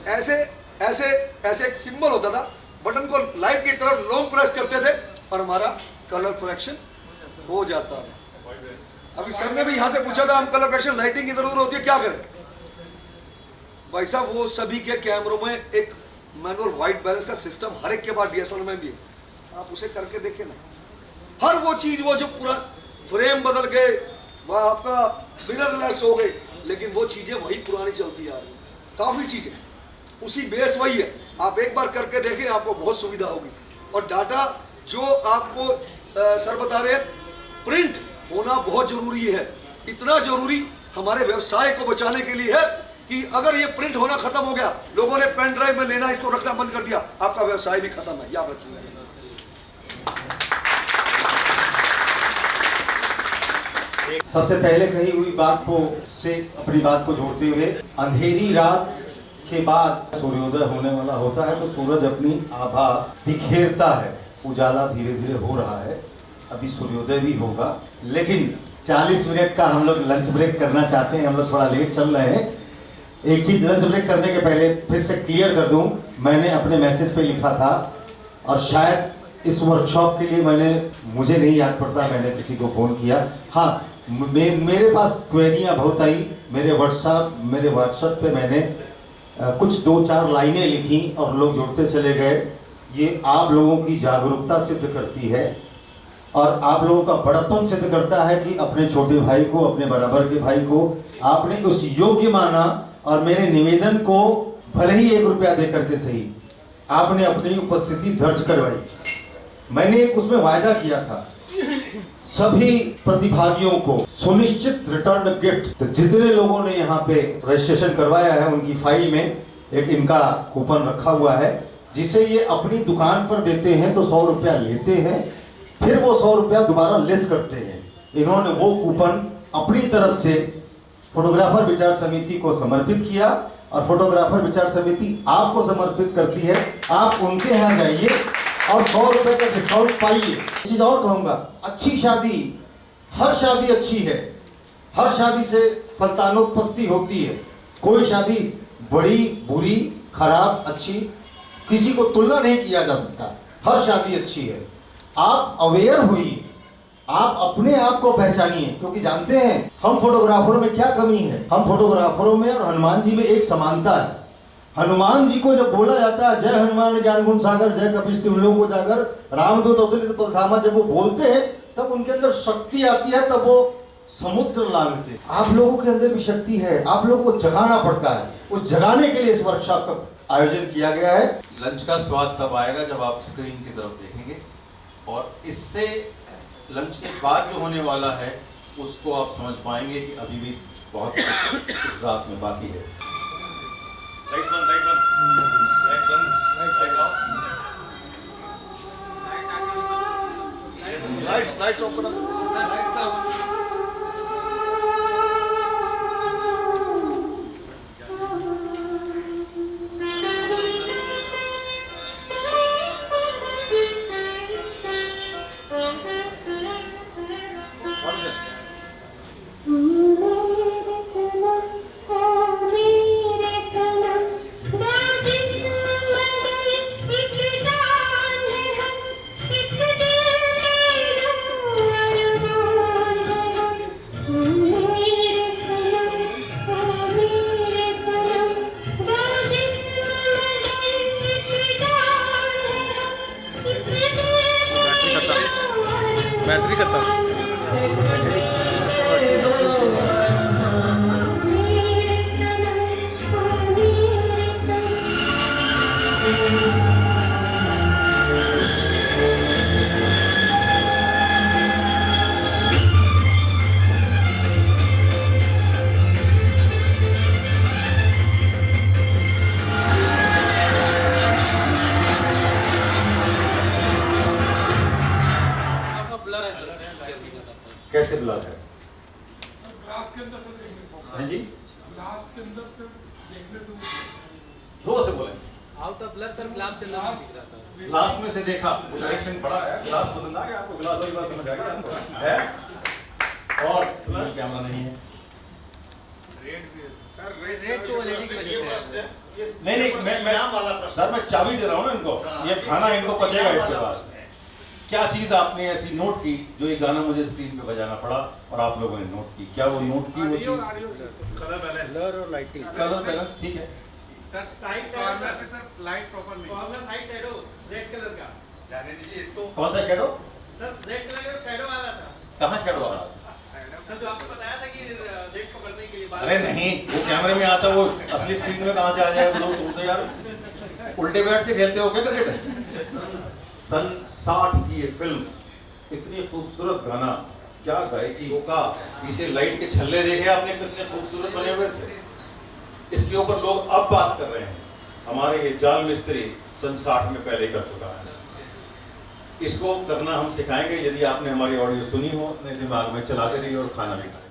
ऐसे ऐसे ऐसे एक सिंबल होता था, बटन को लाइट की तरफ लॉन्ग प्रेस करते थे और हमारा कलर करेक्शन हो जाता है। अभी सर ने भी यहाँ से पूछा था, हम कलर करेक्शन लाइटिंग की जरूरत होती है, क्या करें? भाई साहब वो सभी के कैमरों में एक मैनुअल व्हाइट बैलेंस का सिस्टम हर एक के बाद DSLR में भी है, आप उसे करके देखें ना। हर वो चीज वो जो पूरा फ्रेम बदल गए, वह आपका मिरर लेस हो गए, लेकिन वो चीजें वही पुरानी चलती आ रही है, काफी चीजें उसी बेस वही है। आप एक बार करके देखें, आपको बहुत सुविधा होगी। और डाटा जो आपको सर बता रहे हैं, प्रिंट होना बहुत जरूरी है। इतना जरूरी हमारे व्यवसाय को बचाने के लिए है कि अगर ये प्रिंट होना खत्म हो गया, लोगों ने पेन ड्राइव में लेना, इसको रखना बंद कर दिया, आपका व्यवसाय भी खत्म है, याद रखिएगा। सबसे पहले कही हुई बात को से अपनी बात को जोड़ते हुए, अंधेरी रात के बाद सूर्योदय होने वाला होता है, तो सूरज अपनी आभा बिखेरता है, उजाला धीरे धीरे हो रहा है, अभी सूर्योदय भी होगा। लेकिन 40 मिनट का हम लोग लंच ब्रेक करना चाहते हैं, हम लोग थोड़ा लेट चल रहे हैं। एक चीज लंच ब्रेक करने के पहले फिर से क्लियर कर दूं, मैंने अपने मैसेज पे लिखा था, और शायद इस वर्कशॉप के लिए मुझे नहीं याद पड़ता मैंने किसी को फोन किया। हाँ, मेरे पास क्वेरियां बहुत आई, मेरे व्हाट्सएप पे मैंने कुछ 2-4 लाइनें लिखी और लोग जुड़ते चले गए। ये आप लोगों की जागरूकता सिद्ध करती है और आप लोगों का बड़प्पन सिद्ध करता है कि अपने छोटे भाई को, अपने बराबर के भाई को आपने उस योग्य माना और मेरे निवेदन को भले ही 1 रुपया दे करके सही आपने अपनी उपस्थिति दर्ज करवाई। मैंने एक उसमें वायदा किया था सभी प्रतिभागियों को सुनिश्चित रिटर्न गिफ्ट। तो जितने लोगों ने यहाँ पे रजिस्ट्रेशन करवाया है उनकी फाइल में एक इनका कूपन रखा हुआ है, जिसे ये अपनी दुकान पर देते हैं तो 100 रुपया लेते हैं, फिर वो 100 रुपया दोबारा लेस करते हैं। इन्होंने वो कूपन अपनी तरफ से फोटोग्राफर विचार समिति को समर्पित किया और फोटोग्राफर विचार समिति आपको समर्पित करती है। आप उनके यहाँ जाइए और 100 रुपए का डिस्काउंट पाइए। चीज और कहूंगा, अच्छी शादी, हर शादी अच्छी है, हर शादी से संतानोत्पत्ति होती है। कोई शादी बड़ी, बुरी, खराब, अच्छी किसी को तुलना नहीं किया जा सकता, हर शादी अच्छी है। आप अवेयर होइए, आप अपने आप को पहचानिए, क्योंकि जानते हैं हम फोटोग्राफरों में क्या कमी है। हम फोटोग्राफरों में और हनुमान जी में एक समानता है। हनुमान जी को जब बोला जाता है जय हनुमान ज्ञान गुण सागर जय कपीश तिमिरों को जागर रामदूत अवतरित बलधामा, जब वो बोलते हैं तब उनके अंदर शक्ति आती है, तब वो समुद्र लांघते। आप लोगों के अंदर भी शक्ति है, आप लोगों को जगाना पड़ता है। उस जगाने के लिए इस वर्कशॉप का आयोजन किया गया है। लंच का स्वाद तब आएगा जब आप स्क्रीन की तरफ देखेंगे, और इससे लंच के बाद जो होने वाला है उसको आप समझ पाएंगे कि अभी भी बहुत इस रात में बाकी है। लाइट बंद, लाइट बंद, लाइट बंद, लाइट ऑफ, लाइट्स ऑफ करो। बैटरी खत्म। कैसे ब्लर है? ग्लास के अंदर से देखने को, हाँ जी, ग्लास के अंदर से देखने को, जोर से बोलें। Out of blur sir glass के अंदर दिख रहा था। ग्लास में से देखा, डायरेक्शन बड़ा है, ग्लास पसंद आ गया आपको? ग्लास और ग्लास समझ आ गया आपको? है? और कैमरा नहीं है। रेड तो एलईडी की वजह से है। नहीं, मैं सर मैं चाबी दे रहा हूँ ना इनको, ये खाना इनको पचेगा इसके पास। क्या चीज आपने ऐसी नोट की जो ये गाना मुझे स्क्रीन पे बजाना पड़ा और आप लोगों ने नोट की? क्या वो नोट की वो चीज? ब्लर और लाइटिंग। कलर बैलेंस ठीक है। सर साइड कॉर्नर पे सर लाइट प्रॉपर नहीं, corner side shadow red colour का जाने दीजिए इसको। कौन सा शैडो? सर रेड कलर का शैडो आ रहा था। कहाँ शैडो आ रहा? सर जो आपको बताया था कि रेड पकड़ने के लिए। अरे नहीं, वो कैमरे में आता, वो असली स्क्रीन में कहाँ से आ जाएगा? तुम तो यार उल्टे बैट से खेलते हो क्या क्रिकेट? सन 60 की ये फिल्म, इतनी खूबसूरत गाना, क्या गायकी होगा। पीछे लाइट के छल्ले देखे आपने कितने खूबसूरत बने हुए थे। इसके ऊपर लोग अब बात कर रहे हैं, हमारे ये जाल मिस्त्री सन 60 में पहले कर चुका है। इसको करना हम सिखाएंगे। यदि आपने हमारी ऑडियो सुनी हो अपने दिमाग में, चलाते रहिए और खाना भी खाएं।